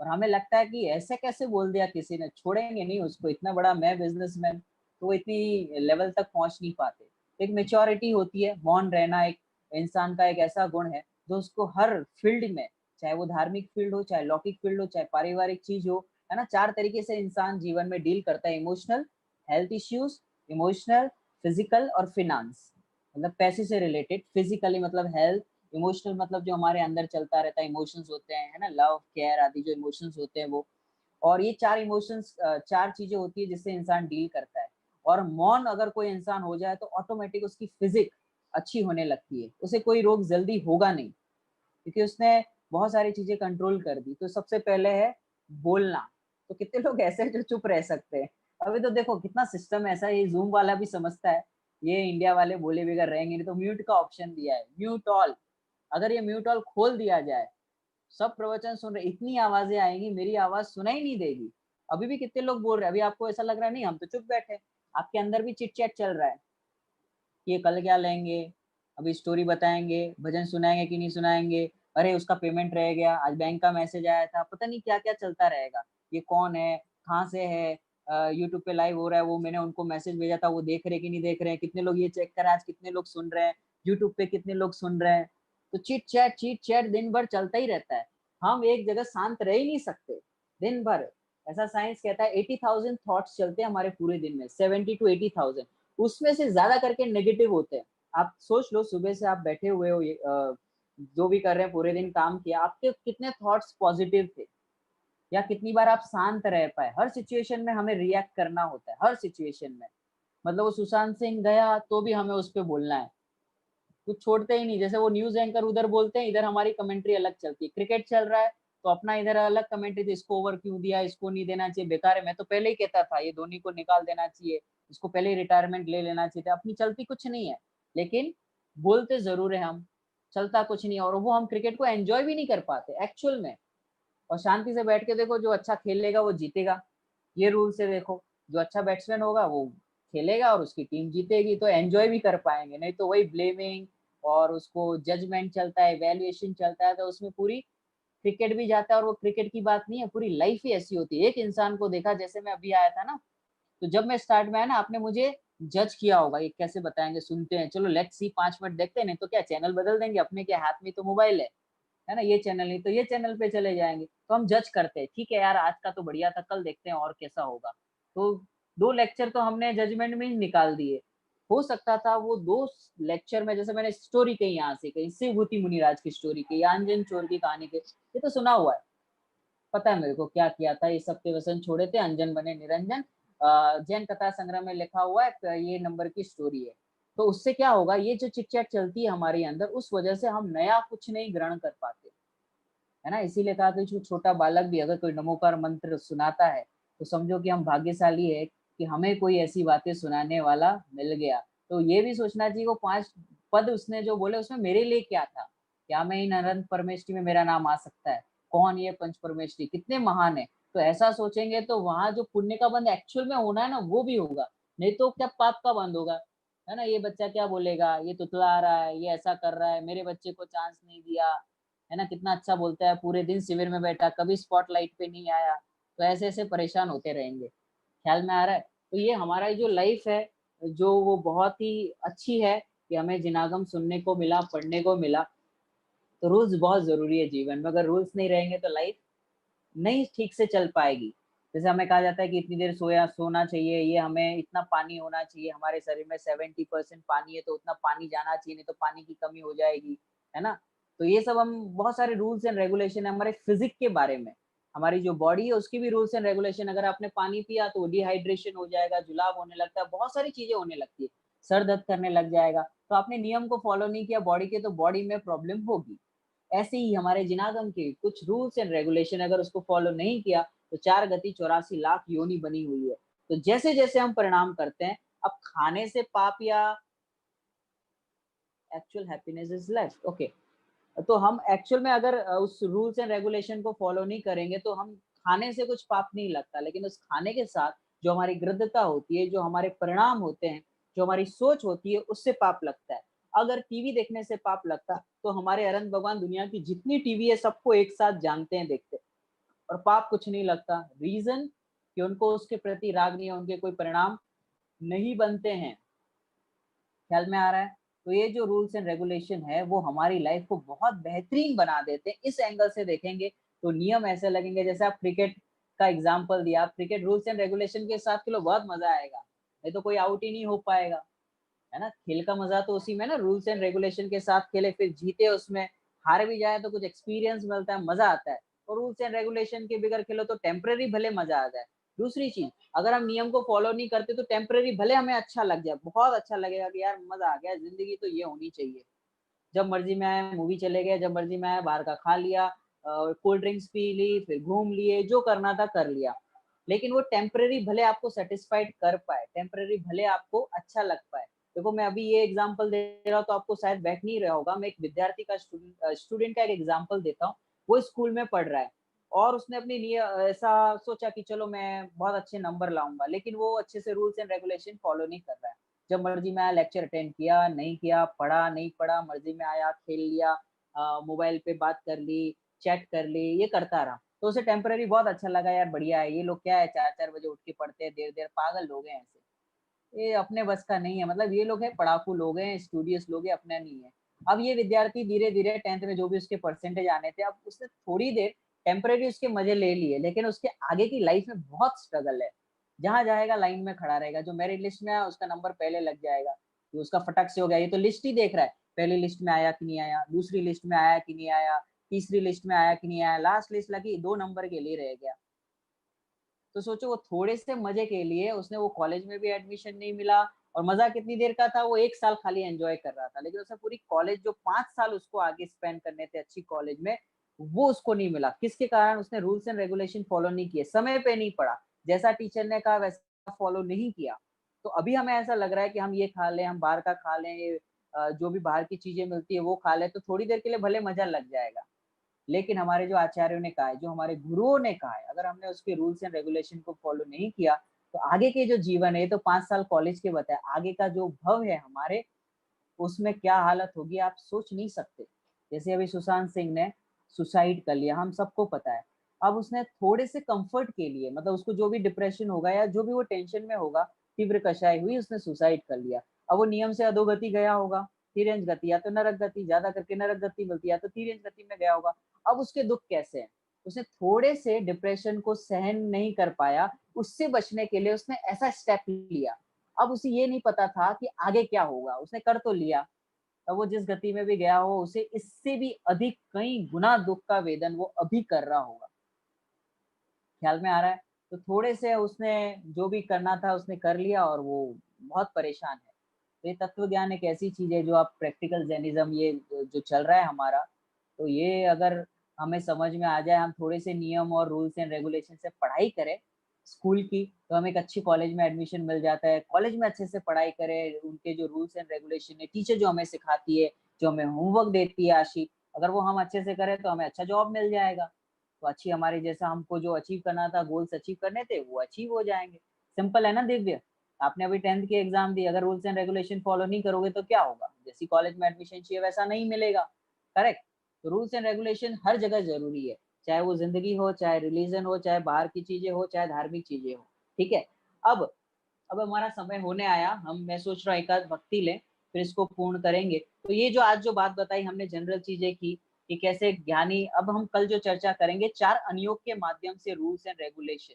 और हमें लगता है कि ऐसे कैसे बोल दिया किसी ने, छोड़ेंगे नहीं उसको, इतना बड़ा मैं बिज़नेसमैन, तो वो इतनी लेवल तक पहुँच नहीं पाते। तो एक मैच्योरिटी होती है, मौन रहना एक इंसान का एक ऐसा गुण है, जो उसको हर फ़ील्ड में, चाहे वो धार्मिक फ़ील्ड हो, चाहे लौकिक फ़ील्ड हो, चाहे पारिवारिक चीज़ हो, है ना? 4 तरीके से इंसान जीवन में डील करता है, emotional, health issues, emotional, physical और फ़िनांस। मतलब पैसे से रिलेटेड, फिज़िकली मतलब हेल्थ, इमोशनल मतलब जो हमारे अंदर चलता रहता है, इमोशंस होते हैं, है ना? लव, केयर आदि जो इमोशंस होते हैं वो। और ये 4 इमोशंस 4 चीज़ें होती है जिससे इंसान डील करता है। और मौन अगर कोई इंसान हो जाए तो ऑटोमैटिक उसकी फ़िज़िक अच्छी होने लगती है। उसे कोई रोग जल्दी होगा नहीं, क्योंकि उसने बहुत सारी चीज़ें कंट्रोल कर दी। तो सबसे पहले है बोलना। तो कितने लोग ऐसे हैं जो चुप रह सकते हैं। अभी तो देखो कितना सिस्टम ऐसा है, ये ज़ूम वाला भी समझता है, ये इंडिया वाले बोले बगैर रहेंगे नहीं, तो म्यूट का ऑप्शन दिया है, म्यूट ऑल। अगर ये म्यूट ऑल खोल दिया जाए, सब प्रवचन सुन रहे, इतनी आवाज़ें आएँगी, मेरी आवाज़ सुनाई नहीं देगी। अभी भी कितने लोग बोल रहे हैं, अभी आपको ऐसा लग रहा है नहीं हम तो चुप बैठे, आपके अंदर भी चिट-चैट चल रहा है। कि ये कल क्या लेंगे, अभी स्टोरी बताएँगे, भजन सुनाएँगे कि नहीं सुनाएँगे, अरे उसका पेमेंट रह गया, आज बैंक का मैसेज आया था, पता नहीं क्या-क्या चलता रहेगा। ये कौन है, कहाँ से है, यूट्यूब पे लाइव हो रहा है, वो मैंने उनको मैसेज भेजा था, वो देख रहे हैं कि नहीं देख रहे हैं, कितने लोग ये चेक करें आज कितने लोग सुन रहे हैं, यूट्यूब पे कितने लोग सुन रहे हैं। तो चिट-चैट दिन भर चलता ही रहता है। हम एक जगह शांत रह ही नहीं सकते, दिन भर। ऐसा साइंस कहता है 80,000 थॉट्स चलते हैं हमारे पूरे दिन में, 70 टू 80,000 उसमें से ज़्यादा करके नेगेटिव होते हैं। आप सोच लो सुबह से आप बैठे हुए हो जो भी कर रहे हैं पूरे दिन काम किया, आपके कितने थॉट्स पॉज़िटिव थे या कितनी बार आप शांत रह पाए। हर सिचुएशन में हमें रिएक्ट करना होता है, हर सिचुएशन में। मतलब वो सुशांत सिंह गया तो भी हमें उस पे बोलना है। कुछ छोड़ते ही नहीं, जैसे वो न्यूज़ एंकर उधर बोलते हैं, इधर हमारी कमेंट्री अलग चलती है। क्रिकेट चल रहा है, तो अपना इधर अलग कमेंट्री थी, इसको ओवर क्यों दिया, इसको नहीं देना चाहिए, बेकार है। मैं तो पहले ही कहता था, ये धोनी को निकाल देना चाहिए, इसको पहले ही रिटायरमेंट ले लेना चाहिए था। अपनी चलती कुछ नहीं है, लेकिन बोलते ज़रूर हैं हम, चलता कुछ नहीं है और वो हम क्रिकेट को एन्जॉय भी नहीं कर पाते एक्चुअल में। और शांति से बैठ के देखो, जो अच्छा खेलेगा वो जीतेगा। ये रूल्स है देखो, जो अच्छा बैट्समैन होगा वो खेलेगा और उसकी टीम जीतेगी, तो एन्जॉय भी कर पाएँगे, नहीं तो वही ब्लेमिंग और उसको जजमेंट चलता है, वैल्यूएशन चलता है, तो उसमें पूरी क्रिकेट भी जाता है और वो क्रिकेट की बात नहीं है, पूरी लाइफ़ ही ऐसी होती है। एक इंसान को देखा जैसे मैं अभी आया था ना, तो जब मैं स्टार्ट में आया ना आपने मुझे जज किया होगा, ये कैसे बताएँगे, सुनते हैं, चलो लेट्स सी 5 मिनट देखते हैं, नहीं तो क्या चैनल बदल देंगे, अपने क्या हाथ में तो मोबाइल है ना? ये चैनल नहीं तो ये चैनल पे चले जाएँगे। तो हम जज करते हैं, ठीक है यार आज का तो बढ़िया था, कल देखते हैं और कैसा होगा। तो 2 लेक्चर तो हमने जजमेंट में ही निकाल दिए। हो सकता था वो 2 लेक्चर में जैसे मैंने स्टोरी कही यहाँ से कही, शिव भूति मुनिराज की स्टोरी कही, आंजन चोर की कहानी कही, ये तो सुना हुआ है। पता है मेरे को क्या किया था, ये सबके व्यसन छोड़े थे, अंजन बने निरंजन। जैन कथा संग्रह में लिखा हुआ है, ये नंबर की स्टोरी है। तो उससे क्या होगा, ये जो चिट-चैट चलती है हमारे अंदर, उस वजह से हम नया कुछ नहीं ग्रहण कर पाते। है ना? इसीलिए कहा कि जो छोटा बालक भी अगर कोई नमोकार मंत्र सुनाता है, तो समझो कि हम भाग्यशाली है कि हमें कोई ऐसी बातें सुनाने वाला मिल गया। तो ये भी सोचना चाहिए वो 5 पद उसने जो बोले उसमें मेरे लिए क्या था? क्या मैं इन अनंत परमेष्टि में मेरा नाम आ सकता है? कौन ये पंच परमेष्टि? कितने महान है? तो ऐसा सोचेंगे तो वहाँ जो पुण्य का बंध एक्चुअल में होना है ना, वो भी होगा। नहीं तो क्या पाप का बंध होगा? है ना? ये बच्चा क्या बोलेगा? ये तुतला रहा है, ये ऐसा कर रहा है, मेरे बच्चे को चांस नहीं दिया। है ना, कितना अच्छा बोलता है, पूरे दिन शिविर में बैठा, कभी स्पॉटलाइट पे नहीं आया, तो ऐसे-ऐसे परेशान होते रहेंगे। ख्याल में आ रहा है? तो ये हमारा जो लाइफ है, जो वो बहुत ही अच्छी है कि हमें जिनागम सुनने को मिला, पढ़ने को मिला। तो रूल्स बहुत ज़रूरी है जीवन में, अगर रूल्स नहीं रहेंगे तो लाइफ नहीं ठीक से चल पाएगी। जैसे हमें कहा जाता है कि इतनी देर सोना चाहिए, ये हमें इतना पानी होना चाहिए, हमारे शरीर में 70% पानी है, तो उतना पानी जाना चाहिए, नहीं तो पानी की कमी हो जाएगी, है ना? तो ये सब हम बहुत सारे रूल्स एंड रेगुलेशन है हमारे फिज़िक के बारे में। हमारी जो बॉडी है उसकी भी रूल्स एंड रेगुलेशन, अगर आपने पानी पिया तो डिहाइड्रेशन हो जाएगा, जुलाब होने लगता है, बहुत सारी चीज़ें होने लगती है, सर दर्द करने लग जाएगा। तो आपने नियम को फॉलो नहीं किया बॉडी के, तो बॉडी में प्रॉब्लम होगी। ऐसे ही हमारे जिनागम के कुछ रूल्स एंड रेगुलेशन, अगर उसको फॉलो नहीं किया तो 4 गति 84 लाख योनि बनी हुई है। तो जैसे-जैसे हम परिणाम करते हैं, अब खाने से पाप या actual happiness is left, okay. तो हम एक्चुअल में अगर उस रूल्स एंड रेगुलेशन को फॉलो नहीं करेंगे तो हम खाने से कुछ पाप नहीं लगता, लेकिन उस खाने के साथ जो हमारी गृद्धता होती है, जो हमारे परिणाम होते हैं, जो हमारी सोच होती है, उससे पाप लगता है। अगर टीवी देखने से पाप लगता तो हमारे अनंत भगवान दुनिया की जितनी टीवी है सबको एक साथ जानते हैं, देखते हैं, और पाप कुछ नहीं लगता। रीज़न कि उनको उसके प्रति राग नहीं है, उनके कोई परिणाम नहीं बनते हैं। ख्याल में आ रहा है? तो ये जो रूल्स एंड रेगुलेशन है, वो हमारी लाइफ को बहुत बेहतरीन बना देते हैं। इस एंगल से देखेंगे तो नियम ऐसे लगेंगे, जैसे आप क्रिकेट का एग्ज़ाम्पल दिया, आप क्रिकेट रूल्स एंड रेगुलेशन के साथ खेलो, बहुत मज़ा आएगा, नहीं तो कोई आउट ही नहीं हो पाएगा, है ना? खेल का मज़ा तो उसी में ना, रूल्स एंड रेगुलेशन के साथ खेले, फिर जीते उसमें, हार भी जाए तो कुछ एक्सपीरियंस मिलता है, मज़ा आता है। और रूल्स एंड रेगुलेशन के बगैर खेलो तो टेम्परेरी भले मज़ा आ जाए। दूसरी चीज़, अगर हम नियम को फॉलो नहीं करते तो टेम्परेरी भले हमें अच्छा लग जाए, बहुत अच्छा लगेगा कि यार मज़ा आ गया, ज़िंदगी तो ये होनी चाहिए। जब मर्ज़ी में आए मूवी चले गए, जब मर्ज़ी में आए बाहर का खा लिया, कोल्ड ड्रिंक्स पी ली, फिर घूम लिए, जो करना था कर लिया। लेकिन वो टेम्परेरी भले आपको सैटिस्फाइड कर पाए, टेम्परेरी भले आपको अच्छा लग पाए। देखो मैं अभी ये एग्ज़ाम्पल दे रहा हूँ तो आपको शायद बैठ नहीं रहा होगा। मैं एक विद्यार्थी का स्टूडेंट का एक एग्ज़ाम्पल देता हूँ। वो स्कूल में पढ़ रहा है और उसने अपनी ऐसा सोचा कि चलो मैं बहुत अच्छे नंबर लाऊँगा, लेकिन वो अच्छे से रूल्स एंड रेगुलेशन फॉलो नहीं कर रहा है। जब मर्ज़ी में आया लेक्चर अटेंड किया, नहीं किया, पढ़ा, नहीं पढ़ा, मर्ज़ी में आया, खेल लिया, मोबाइल पे बात कर ली, चैट कर ली, ये करता रहा। तो उसे टेम्परेरी बहुत अच्छा लगा, यार बढ़िया है, ये लोग क्या है 4-4 बजे उठ के पढ़ते हैं, देर-देर, पागल लोग हैं ऐसे। ये अपने बस का नहीं है, मतलब ये लोग हैं पढ़ाकू लोग हैं, स्टूडियस लोग हैं, अपना नहीं है। अब ये विद्यार्थी धीरे-धीरे 10th में जो भी उसके परसेंटेज आने थे, अब उसने थोड़ी देर टेम्परेरी उसके मज़े ले लिए, लेकिन उसके आगे की लाइफ़ में बहुत स्ट्रगल है। जहाँ जाएगा लाइन में खड़ा रहेगा, जो मेरिट लिस्ट में आया उसका नंबर पहले लग जाएगा, ये उसका फटक से हो गया, ये तो लिस्ट ही देख रहा है, पहली लिस्ट में आया कि नहीं आया, दूसरी लिस्ट में आया कि नहीं आया, तीसरी लिस्ट में आया कि नहीं आया, लास्ट लिस्ट लगी 2 नंबर के लिए रह गया। तो सोचो वो थोड़े से मज़े के लिए उसने वो कॉलेज में भी एडमिशन नहीं मिला, और मज़ा कितनी देर का था, वो 1 साल खाली एन्जॉय कर रहा था। लेकिन उसे पूरी कॉलेज जो 5 साल उसको आगे स्पेंड करने थे अच्छी कॉलेज में, वो उसको नहीं मिला। किसके कारण? उसने रूल्स एंड रेगुलेशन फॉलो नहीं किए, समय पे नहीं पढ़ा। जैसा टीचर ने कहा वैसा फॉलो नहीं किया। तो अभी हमें ऐसा लग रहा है कि हम ये खा लें, हम बाहर का खा लें, ये जो भी बाहर की चीज़ें मिलती है वो खा लें, तो थोड़ी देर के लिए भले मज़ा लग जाएगा। लेकिन हमारे जो आचार्यों ने कहा है, जो हमारे गुरुओं ने कहा है, अगर हमने उसके रूल्स एंड रेगुलेशन को फॉलो नहीं किया, तो आगे के जो जीवन है, ये तो 5 साल कॉलेज के बताए, आगे का जो भव है हमारे, उसमें क्या हालत होगी आप सोच नहीं सकते। जैसे अभी सुशांत सिंह ने सुसाइड कर लिया, हम सबको पता है। अब उसने थोड़े से कम्फर्ट के लिए, मतलब उसको जो भी डिप्रेशन होगा या जो भी वो टेंशन में होगा, तीव्र कषाय हुई, उसने सुसाइड कर लिया। अब वो नियम से अधोगति गया होगा, तिर्यंच गति या तो नरक गति, ज़्यादा करके नरक गति मिलती है, या तो तिर्यंच गति में गया होगा। अब उसके दुःख कैसे हैं? उसने थोड़े से डिप्रेशन को सहन नहीं कर पाया, उससे बचने के लिए उसने ऐसा स्टेप लिया। अब उसे ये नहीं पता था कि आगे क्या होगा, उसने कर तो लिया। अब वो जिस गति में भी गया हो, उसे इससे भी अधिक कई गुना दुःख का वेदन वो अभी कर रहा होगा। ख्याल में आ रहा है? तो थोड़े से उसने जो भी करना था उसने कर लिया और वो बहुत परेशान है। तो ये तत्व ज्ञान एक ऐसी चीज़ है जो आप प्रैक्टिकल ज़ेनिज़्म ये जो चल रहा है हमारा, तो ये अगर हमें समझ में आ जाए, हम थोड़े से नियम और रूल्स एंड रेगुलेशन से पढ़ाई करें स्कूल की, तो हमें एक अच्छी कॉलेज में एडमिशन मिल जाता है। कॉलेज में अच्छे से पढ़ाई करें, उनके जो रूल्स एंड रेगुलेशन है, टीचर जो हमें सिखाती है, जो हमें होमवर्क देती है आशी, अगर वो हम अच्छे से करें तो हमें अच्छा जॉब मिल जाएगा। तो अच्छी हमारी जैसा हमको जो अचीव करना था, गोल्स अचीव करने थे, वो अचीव हो जाएँगे। सिंपल है ना दिव्य? आपने अभी 10th की एग्ज़ाम दी, अगर रूल्स एंड रेगुलेशन फॉलो नहीं करोगे तो क्या होगा? जैसी कॉलेज में एडमिशन चाहिए वैसा नहीं मिलेगा, करेक्ट? तो रूल्स एंड रेगुलेशन हर जगह जरूरी है, चाहे वो जिंदगी हो, चाहे रिलीजन हो, चाहे बाहर की चीजें हो, चाहे धार्मिक चीजें हो। ठीक है। अब अब हमारा समय होने आया, मैं सोच रहा हूँ एक आध भक्ति लें, फिर इसको पूर्ण करेंगे। तो ये जो आज जो बात बताई हमने, जनरल चीजें की कि कैसे ज्ञानी, अब हम कल जो चर्चा करेंगे 4 अनुयोग के माध्यम से रूल्स एंड रेगुलेशन,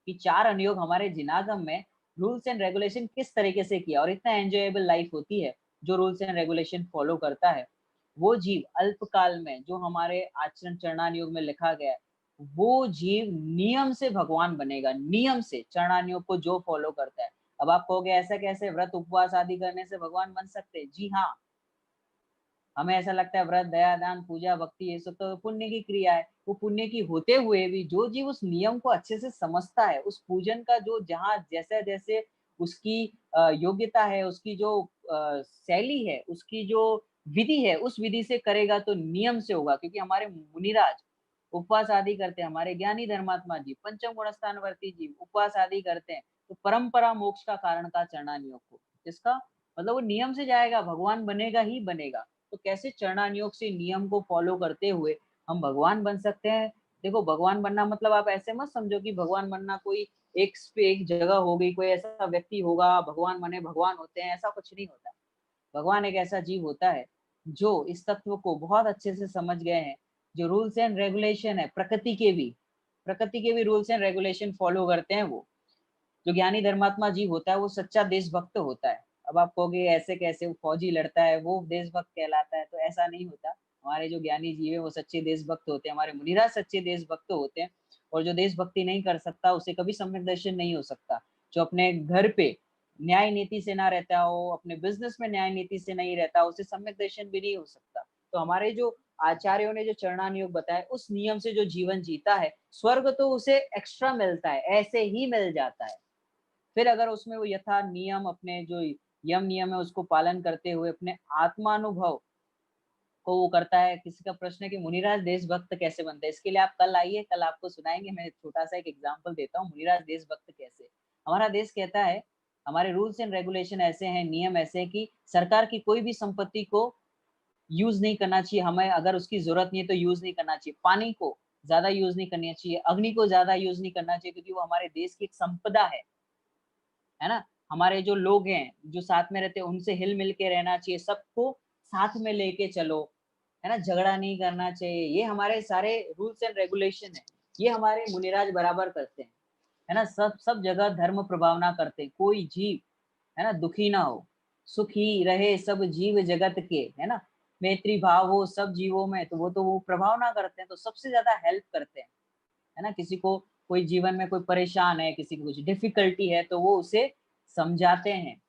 कि 4 अनुयोग हमारे जिनागम में रूल्स एंड रेगुलेशन किस तरीके से किया, और इतना एंजॉयबल लाइफ होती है जो रूल्स एंड रेगुलेशन फॉलो करता है। वो जीव अल्पकाल में, जो हमारे आचरण चरणानुयोग में लिखा गया है, वो जीव नियम से भगवान बनेगा, नियम से चरणानुयोग को जो फॉलो करता है। अब आप कहोगे ऐसा कैसे, व्रत उपवास आदि करने से भगवान बन सकते हैं? जी हाँ। हमें ऐसा लगता है व्रत, दया, दान, पूजा, भक्ति ये सब तो पुण्य की क्रिया है। वो पुण्य की होते हुए भी जो जीव उस नियम को अच्छे से समझता है, उस पूजन का जो जहाँ जैसे जैसे उसकी योग्यता है, उसकी जो शैली है, उसकी जो विधि है, उस विधि से करेगा तो नियम से होगा। क्योंकि हमारे मुनिराज उपवास आदि करते हैं, हमारे ज्ञानी धर्मात्मा जी पंचम गुण स्थानवर्ती जी उपवास आदि करते हैं, तो परंपरा मोक्ष का कारण का चरणानियोग को, जिसका मतलब वो नियम से जाएगा, भगवान बनेगा ही बनेगा। तो कैसे चरणानुयोग से नियम को फॉलो करते हुए हम भगवान बन सकते हैं? देखो, भगवान बनना मतलब आप ऐसे मत समझो कि भगवान बनना कोई एक जगह हो गई, कोई ऐसा व्यक्ति होगा भगवान बने, भगवान होते हैं, ऐसा कुछ नहीं होता। भगवान एक ऐसा जीव होता है जो इस तत्व को बहुत अच्छे से समझ गए हैं, जो रूल्स एंड रेगुलेशन है प्रकृति के भी रूल्स एंड रेगुलेशन फॉलो करते हैं। वो जो ज्ञानी धर्मात्मा जीव होता है वो सच्चा देशभक्त होता है। अब आप कहोगे ऐसे कैसे, वो फौजी लड़ता है वो देशभक्त कहलाता है? तो ऐसा नहीं होता। हमारे जो ज्ञानी जीव है वो सच्चे देशभक्त होते हैं, हमारे मुनिराज सच्चे देशभक्त होते हैं। और जो देशभक्ति नहीं कर सकता उसे कभी सम्यक दर्शन नहीं हो सकता। जो अपने घर पे न्याय नीति से ना रहता हो, अपने बिजनेस में न्याय नीति से नहीं रहता, उसे सम्यक दर्शन भी नहीं हो सकता। तो हमारे जो आचार्यों ने जो चरणानुयोग बताया, उस नियम से जो जीवन जीता है, स्वर्ग तो उसे एक्स्ट्रा मिलता है, ऐसे ही मिल जाता है। फिर अगर उसमें वो यथा नियम, अपने जो यम नियम है उसको पालन करते हुए अपने आत्मानुभव को वो करता है। किसी का प्रश्न है कि मुनिराज देशभक्त कैसे बनते हैं, इसके लिए आप कल आइए, कल आपको सुनाएंगे। मैं छोटा सा एक एग्जांपल देता हूँ, मुनिराज देशभक्त कैसे। हमारा देश कहता है, हमारे रूल्स एंड रेगुलेशन ऐसे हैं, नियम ऐसे हैं कि सरकार की कोई भी संपत्ति को यूज नहीं करना चाहिए, हमें अगर उसकी जरूरत नहीं है तो यूज नहीं करना चाहिए। पानी को ज्यादा यूज नहीं करना चाहिए, अग्नि को ज्यादा यूज नहीं करना चाहिए, क्योंकि वो हमारे देश की एक संपदा है ना। हमारे जो लोग हैं जो साथ में रहते हैं उनसे हिल मिल के रहना चाहिए, सबको साथ में लेके चलो, है ना, झगड़ा नहीं करना चाहिए। ये हमारे सारे रूल्स एंड रेगुलेशन है, ये हमारे मुनिराज बराबर करते हैं, है ना। सब सब जगह धर्म प्रभावना करते हैं, कोई जीव, है ना, दुखी ना हो, सुखी रहे सब जीव जगत के, है ना, मैत्री भाव हो सब जीवों में, तो वो प्रभावना करते हैं, तो सबसे ज्यादा हेल्प करते हैं, है ना। किसी को कोई जीवन में कोई परेशान है, किसी को कुछ डिफिकल्टी है, तो वो उसे समझाते हैं।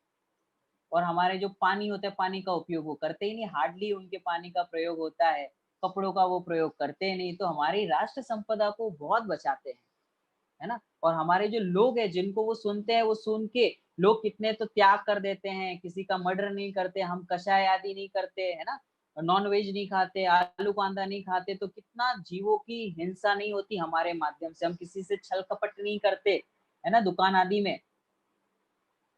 और हमारे जो पानी होता है, पानी का उपयोग वो करते ही नहीं, हार्डली उनके पानी का प्रयोग होता है, कपड़ों का वो प्रयोग करते ही नहीं, तो हमारी राष्ट्र संपदा को बहुत बचाते हैं, है ना। और हमारे जो लोग हैं जिनको वो सुनते हैं, वो सुन के लोग कितने तो त्याग कर देते हैं, किसी का मर्डर नहीं करते, हम कषाय आदि नहीं करते, है ना, नॉन वेज नहीं खाते, आलू कांदा नहीं खाते, तो कितना जीवों की हिंसा नहीं होती हमारे माध्यम से। हम किसी से छल कपट नहीं करते, है ना, दुकान आदि में,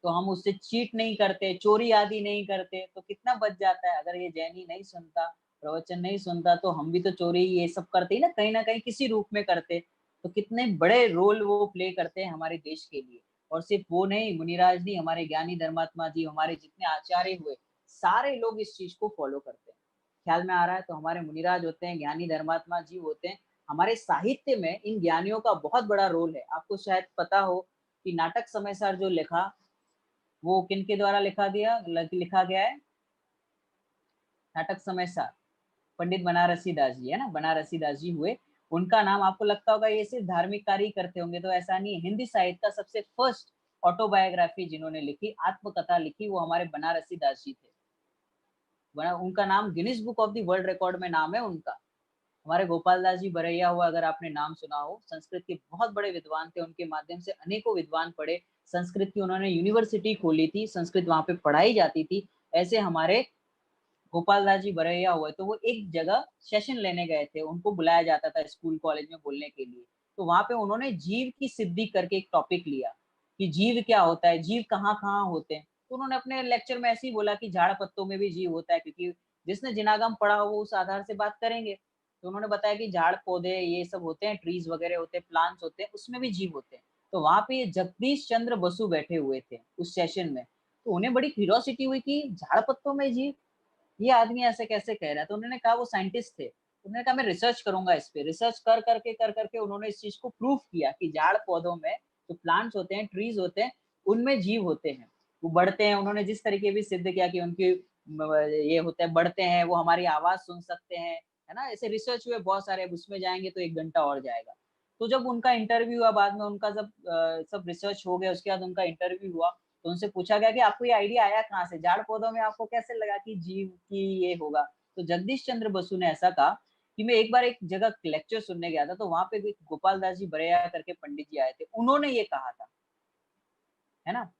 तो हम उससे चीट नहीं करते, चोरी आदि नहीं करते, तो कितना बच जाता है। अगर ये जैनी नहीं सुनता, प्रवचन नहीं सुनता, तो हम भी तो चोरी ये सब करते ही ना कहीं किसी रूप में करते। तो कितने बड़े रोल वो प्ले करते हैं हमारे देश के लिए। और सिर्फ वो नहीं, मुनिराज नहीं, हमारे ज्ञानी धर्मात्मा जी, हमारे जितने आचार्य हुए, सारे लोग इस चीज को फॉलो करते हैं। ख्याल में आ रहा है? तो हमारे मुनिराज होते हैं, ज्ञानी धर्मात्मा जी होते हैं। हमारे साहित्य में इन ज्ञानियों का बहुत बड़ा रोल है। आपको शायद पता हो कि नाटक समयसार जो लिखा, वो किनके द्वारा लिखा गया है? नाटक समय सार पंडित बनारसी दास जी, है ना, बनारसी दास जी हुए। उनका नाम आपको लगता होगा ये सिर्फ धार्मिक कार्य ही करते होंगे, तो ऐसा नहीं है। हिंदी साहित्य का सबसे फर्स्ट ऑटोबायोग्राफी जिन्होंने लिखी, आत्मकथा लिखी, वो हमारे बनारसी दास जी थे। उनका नाम Guinness book of the world record में नाम है उनका। हमारे गोपाल दास जी बरैया हुआ, अगर आपने नाम सुना हो, संस्कृत के बहुत बड़े विद्वान थे, उनके माध्यम से अनेकों विद्वान पढ़े। संस्कृत की उन्होंने यूनिवर्सिटी खोली थी, संस्कृत वहां पे पढ़ाई जाती थी। ऐसे हमारे गोपाल दास जी बरैया हुए, तो वो एक जगह सेशन लेने गए थे, उनको बुलाया जाता था स्कूल कॉलेज में बोलने के लिए। तो वहां पे उन्होंने जीव की सिद्धि करके एक टॉपिक लिया कि जीव क्या होता है, जीव कहाँ कहाँ होते हैं। तो उन्होंने अपने लेक्चर में ऐसे ही बोला कि झाड़ पत्तों में भी जीव होता है, क्योंकि जिसने जिनागम पढ़ा हो वो उस आधार से बात करेंगे। तो उन्होंने बताया कि झाड़ पौधे ये सब होते हैं, ट्रीज वगैरह होते हैं, प्लांट्स होते हैं, उसमें भी जीव होते हैं। तो वहां पे जगदीश चंद्र बसु बैठे हुए थे उस सेशन में। तो उन्हें बड़ी क्यूरियोसिटी हुई कि झाड़ पत्तों में जीव, ये आदमी ऐसे कैसे कह रहा है। तो उन्होंने कहा, वो साइंटिस्ट थे, उन्होंने कहा मैं रिसर्च करूंगा इस पे। रिसर्च कर करके उन्होंने इस चीज को प्रूव किया कि झाड़ पौधों में जो प्लांट्स होते हैं, ट्रीज होते हैं, उनमें जीव होते हैं, वो बढ़ते हैं। उन्होंने जिस तरीके भी सिद्ध किया कि उनकी ये होते हैं, बढ़ते हैं, वो हमारी आवाज सुन सकते हैं, है ना। ऐसे रिसर्च हुए बहुत सारे, अब उसमें जाएंगे तो 1 घंटा और जाएगा। तो जब उनका इंटरव्यू हुआ बाद में, उनका जब सब रिसर्च हो गया, उसके बाद उनका इंटरव्यू हुआ, तो उनसे पूछा गया कि आपको ये आइडिया आया कहाँ से, झाड़ पौधों में आपको कैसे लगा कि जीव की ये होगा। तो जगदीश चंद्र बसु ने ऐसा कहा कि मैं एक बार एक जगह लेक्चर सुनने गया था, तो वहां पे गोपाल दास जी बरैया करके पंडित जी आए थे, उन्होंने ये कहा था, है ना।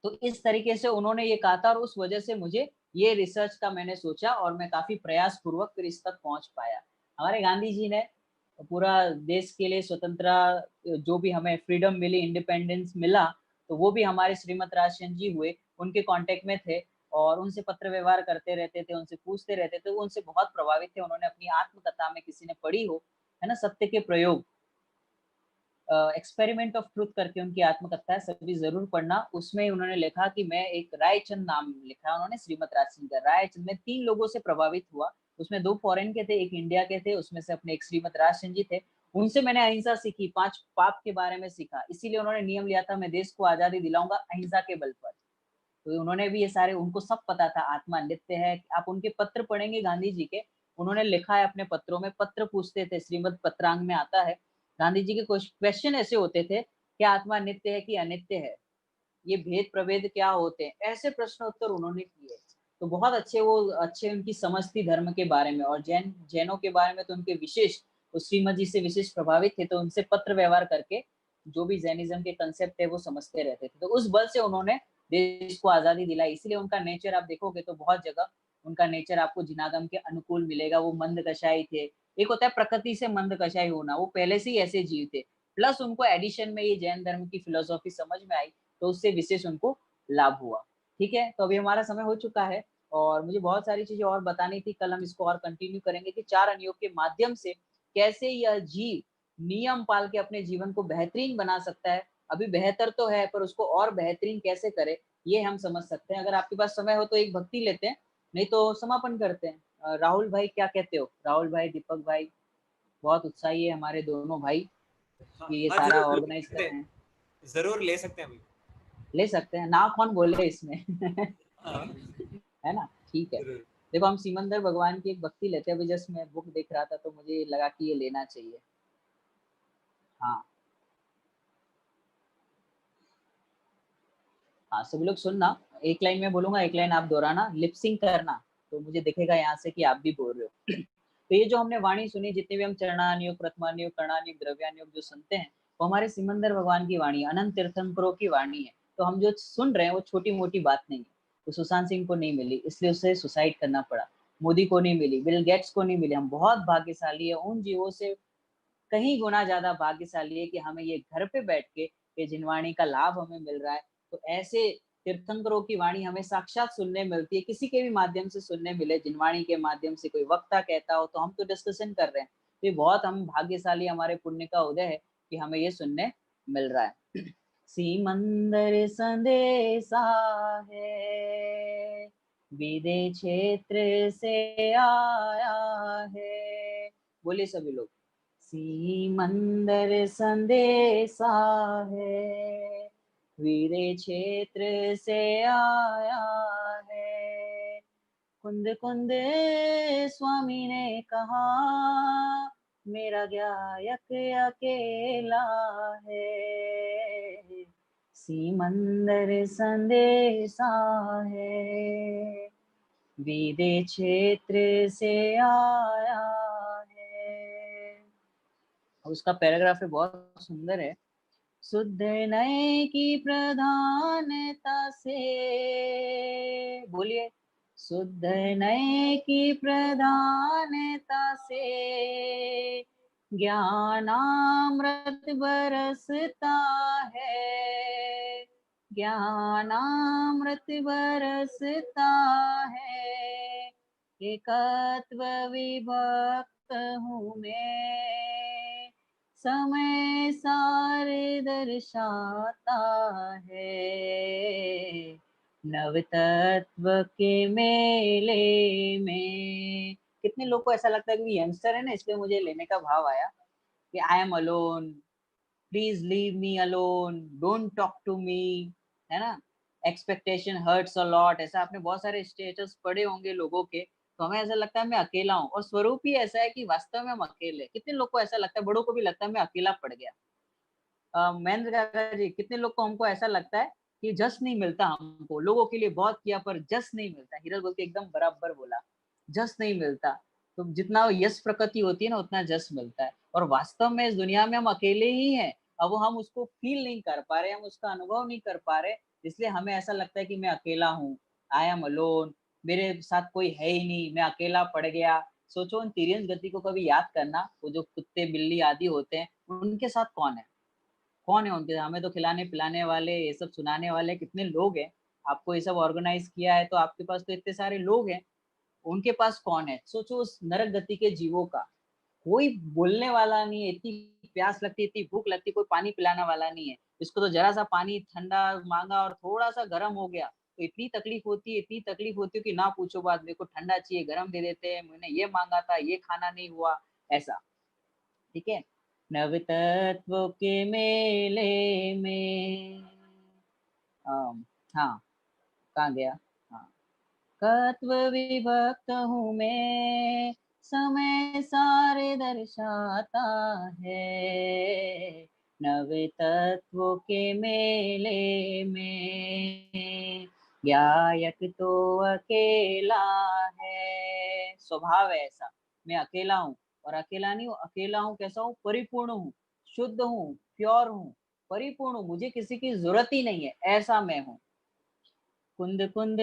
तो इस तरीके से उन्होंने ये कहा था, और उस वजह से मुझे ये रिसर्च का मैंने सोचा, और मैं काफी प्रयास पूर्वक फिर इस तक पहुंच पाया। हमारे गांधी जी ने पूरा देश के लिए स्वतंत्रता, जो भी हमें फ्रीडम मिली, इंडिपेंडेंस मिला, तो वो भी हमारे श्रीमत राजन जी हुए, उनके कांटेक्ट में थे, और उनसे पत्र व्यवहार करते रहते थे, उनसे पूछते रहते थे, वो उनसे बहुत प्रभावित थे। उन्होंने अपनी आत्मकथा में, किसी ने पढ़ी हो, है ना, सत्य के प्रयोग, एक्सपेरिमेंट ऑफ ट्रुथ करके उनकी आत्मकथा है, सभी जरूर पढ़ना। उसमें उन्होंने लिखा कि मैं एक रायचंद नाम लिखा है उन्होंने, श्रीमत राजसिंह का। रायचंद में 3 लोगों से प्रभावित हुआ, उसमें 2 फॉरेन के थे, एक इंडिया के थे, उसमें से अपने एक श्रीमत राजसिंह जी थे। उनसे मैंने अहिंसा सीखी, 5 पाप के बारे में सीखा, इसीलिए उन्होंने नियम लिया था, मैं देश को आजादी दिलाऊंगा अहिंसा के बल पर। तो उन्होंने भी ये सारे, उनको सब पता था, आत्मा नित्य है। आप उनके पत्र पढ़ेंगे गांधी जी के, उन्होंने लिखा है अपने पत्रों में, पत्र पूछते थे, श्रीमद पत्रांग में आता है, गांधी जी के क्वेश्चन ऐसे होते थे, क्या आत्मा नित्य है कि अनित्य है, ये भेद प्रभेद क्या होते हैं, ऐसे प्रश्न उत्तर उन्होंने किए। तो बहुत अच्छे, वो अच्छे उनकी समझ थी धर्म के बारे में। और जैनों के बारे में तो उनके विशेष, उस श्रीमद जी से विशेष प्रभावित थे, तो उनसे पत्र व्यवहार करके जो भी जैनिज्म के कंसेप्ट है वो समझते रहते थे। तो उस बल से उन्होंने देश को आजादी दिलाई। इसलिए उनका नेचर आप देखोगे तो बहुत जगह उनका नेचर आपको जिनागम के अनुकूल मिलेगा। वो मंद कषाई थे। एक होता है प्रकृति से मंद कषाई होना, वो पहले से ही ऐसे जीव थे, प्लस उनको एडिशन में ये जैन धर्म की फिलोसॉफी समझ में आई, तो उससे विशेष उनको लाभ हुआ। ठीक है, तो अभी हमारा समय हो चुका है, और मुझे बहुत सारी चीजें और बतानी थी, कल हम इसको और कंटिन्यू करेंगे कि 4 अनुयोग के माध्यम से कैसे यह जीव नियम पाल के अपने जीवन को बेहतरीन बना सकता है। अभी बेहतर तो है, पर उसको और बेहतरीन कैसे करे, ये हम समझ सकते हैं। अगर आपके पास समय हो तो एक भक्ति लेते हैं, नहीं तो समापन करते हैं। राहुल भाई क्या कहते हो? राहुल भाई, दीपक भाई, बहुत उत्साही है हमारे दोनों भाई, हाँ कि ये हाँ, सारा जरूर जरूर ले ऑर्गेनाइज कर सकते रहे हैं। हैं, जरूर ले सकते हैं अभी। ले सकते हैं ना, कौन बोले इसमें हाँ है ना, ठीक है। जरूर। देखो, हम सिमंदर भगवान की एक भक्ति लेते हैं। अभी जस्ट मैं बुक देख रहा था, तो मुझे लगा कि ये लेना चाहिए। हाँ हाँ, सभी लोग सुनना, एक लाइन में बोलूंगा, एक लाइन आप दोहराना, लिपसिंग करना, तो मुझे दिखेगा यहाँ से कि आप भी बोल रहे हो तो ये जो हमने वाणी सुनी, जितने भी हम चरणानुयोग, प्रथमानुयोग, कर्णानुयोग, द्रव्यानुयोग जो सुनते हैं, वो हमारे सिमंदर भगवान की वाणी, अनंत तीर्थंकरों की वाणी है। तो हम जो सुन रहे हैं वो छोटी मोटी बात नहीं है। तो सुशांत सिंह को नहीं मिली, इसलिए उसे सुसाइड करना पड़ा। मोदी को नहीं मिली, बिल गेट्स को नहीं मिली। हम बहुत भाग्यशाली है, उन जीवों से कहीं गुना ज्यादा भाग्यशाली है कि हमें ये घर पे बैठ के ये जिनवाणी का लाभ हमें मिल रहा है। तो ऐसे तीर्थंकरों की वाणी हमें साक्षात सुनने मिलती है, किसी के भी माध्यम से सुनने मिले, जिनवाणी के माध्यम से कोई वक्ता कहता हो, तो हम तो डिस्कशन कर रहे हैं। तो ये बहुत हम भाग्यशाली, हमारे पुण्य का उदय है कि हमें ये सुनने मिल रहा है। सीमंदर संदेशा है, विदे क्षेत्र से आया है। बोलिए सभी लोग, सीमंदर संदेशा है, वीरे क्षेत्र से आया है। कुंद कुंद स्वामी ने कहा, मेरा गायक अकेला है। सीमंदर संदेशा है, विदे क्षेत्र से आया है। और उसका पैराग्राफ है, बहुत सुंदर है। शुद्ध नय की प्रधानता से, बोलिए, शुद्ध नय की प्रधानता से ज्ञानामृत बरसता है, ज्ञानामृत बरसता है। एकत्व विभक्त हूँ मैं, समय सारे दर्शाता है, नव तत्व के मेले में। कितने लोग को ऐसा लगता है कि यंगस्टर है ना, इसलिए मुझे लेने का भाव आया कि I am alone, please leave me alone, don't talk to me, है ना, एक्सपेक्टेशन हर्ट्स अ लॉट, ऐसा आपने बहुत सारे स्टेटस पढ़े होंगे लोगों के। तो हमें ऐसा लगता है मैं अकेला हूँ, और स्वरूप ही ऐसा है कि वास्तव में हम अकेले। कितने लोग को ऐसा लगता है, बड़ों को भी लगता है मैं अकेला पड़ गया। महेंद्र काका जी, कितने लोग को हमको ऐसा लगता है कि जस नहीं मिलता हमको, लोगों के लिए बहुत किया पर जस नहीं मिलता। हीरज बोल के एकदम बराबर बोला, जस नहीं मिलता। तो जितना यश प्रकृति होती है ना, उतना जस मिलता है। और वास्तव में इस दुनिया में हम अकेले ही हैं। अब वो हम उसको फील नहीं कर पा रहे, हम उसका अनुभव नहीं कर पा रहे, इसलिए हमें ऐसा लगता है कि मैं अकेला हूँ, आई एम अलोन, मेरे साथ कोई है ही नहीं, मैं अकेला पड़ गया। सोचो उन तिर्यंस गति को कभी याद करना, वो जो कुत्ते बिल्ली आदि होते हैं, उनके साथ कौन है, कौन है उनके, हमें तो खिलाने पिलाने वाले, ये सब सुनाने वाले कितने लोग हैं। आपको ये सब ऑर्गेनाइज किया है तो आपके पास तो इतने सारे लोग हैं, उनके पास कौन है। सोचो उस नरक गति के जीवों का, कोई बोलने वाला नहीं है, इतनी प्यास लगती है, इतनी भूख लगती है, कोई पानी पिलाने वाला नहीं है। इसको तो जरा सा पानी ठंडा मांगा और थोड़ा सा गर्म हो गया तो इतनी तकलीफ होती है, इतनी तकलीफ होती है कि ना पूछो बात, मेरे को ठंडा चाहिए, गर्म दे देते हैं, मैंने ये मांगा था, ये खाना नहीं हुआ, ऐसा। ठीक है, नव तत्व के मेले में। हाँ, कहाँ गया। हाँ, तत्व विभक्त हूँ मैं, समय सारे दर्शाता है, नव तत्व के मेले में, गायक तो अकेला है। स्वभाव है ऐसा, मैं अकेला हूँ, और अकेला नहीं हूँ, अकेला हूँ कैसा हूँ, परिपूर्ण हूँ, शुद्ध हूँ, प्योर हूँ, परिपूर्ण हूँ, मुझे किसी की जरूरत ही नहीं है, ऐसा मैं हूँ। कुंद कुंद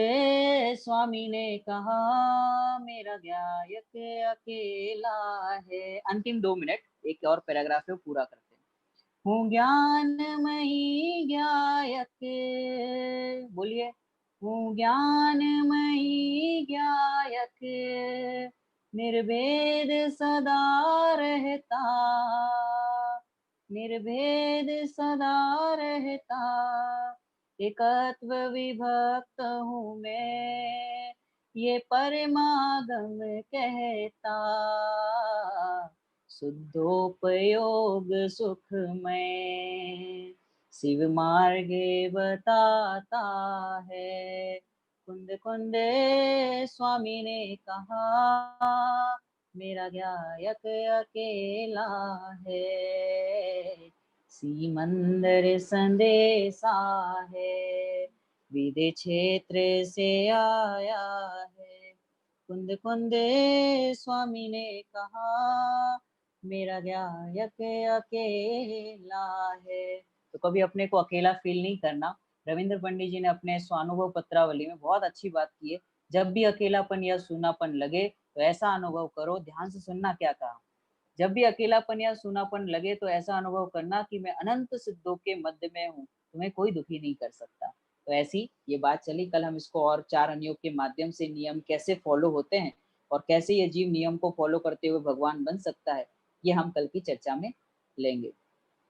स्वामी ने कहा, मेरा गायक अकेला है। अंतिम 2 मिनट, एक और पैराग्राफ है, पूरा करते हैं। हूँ ज्ञानमयी गायक, बोलिए, हूँ ज्ञानमयी गायक, निर्भेद सदा रहता, निर्भेद सदा रहता, एकत्व विभक्त हूँ मैं, ये परमागम कहता, शुद्धोपयोग सुखमय, शिव मार्गे बताता है। कुंद कुंद स्वामी ने कहा, मेरा गायक अकेला है, सिमंदर संदेशा है, विदे क्षेत्र से आया है। कुंद कुंद स्वामी ने कहा, मेरा गायक अकेला है। तो कभी अपने को अकेला फील नहीं करना। रविंद्र पंडित जी ने अपने स्वानुभव पत्रावली में बहुत अच्छी बात की है। जब भी अकेलापन या सूनापन लगे तो ऐसा अनुभव करो, ध्यान से सुनना क्या कहा, जब भी अकेलापन या सूनापन लगे तो ऐसा अनुभव करना कि मैं अनंत सिद्धों के मध्य में हूँ, तुम्हें कोई दुखी नहीं कर सकता। तो ऐसी ये बात चली। कल हम इसको और 4 अन्यों के माध्यम से नियम कैसे फॉलो होते हैं और कैसे ये जीव नियम को फॉलो करते हुए भगवान बन सकता है, ये हम कल की चर्चा में लेंगे।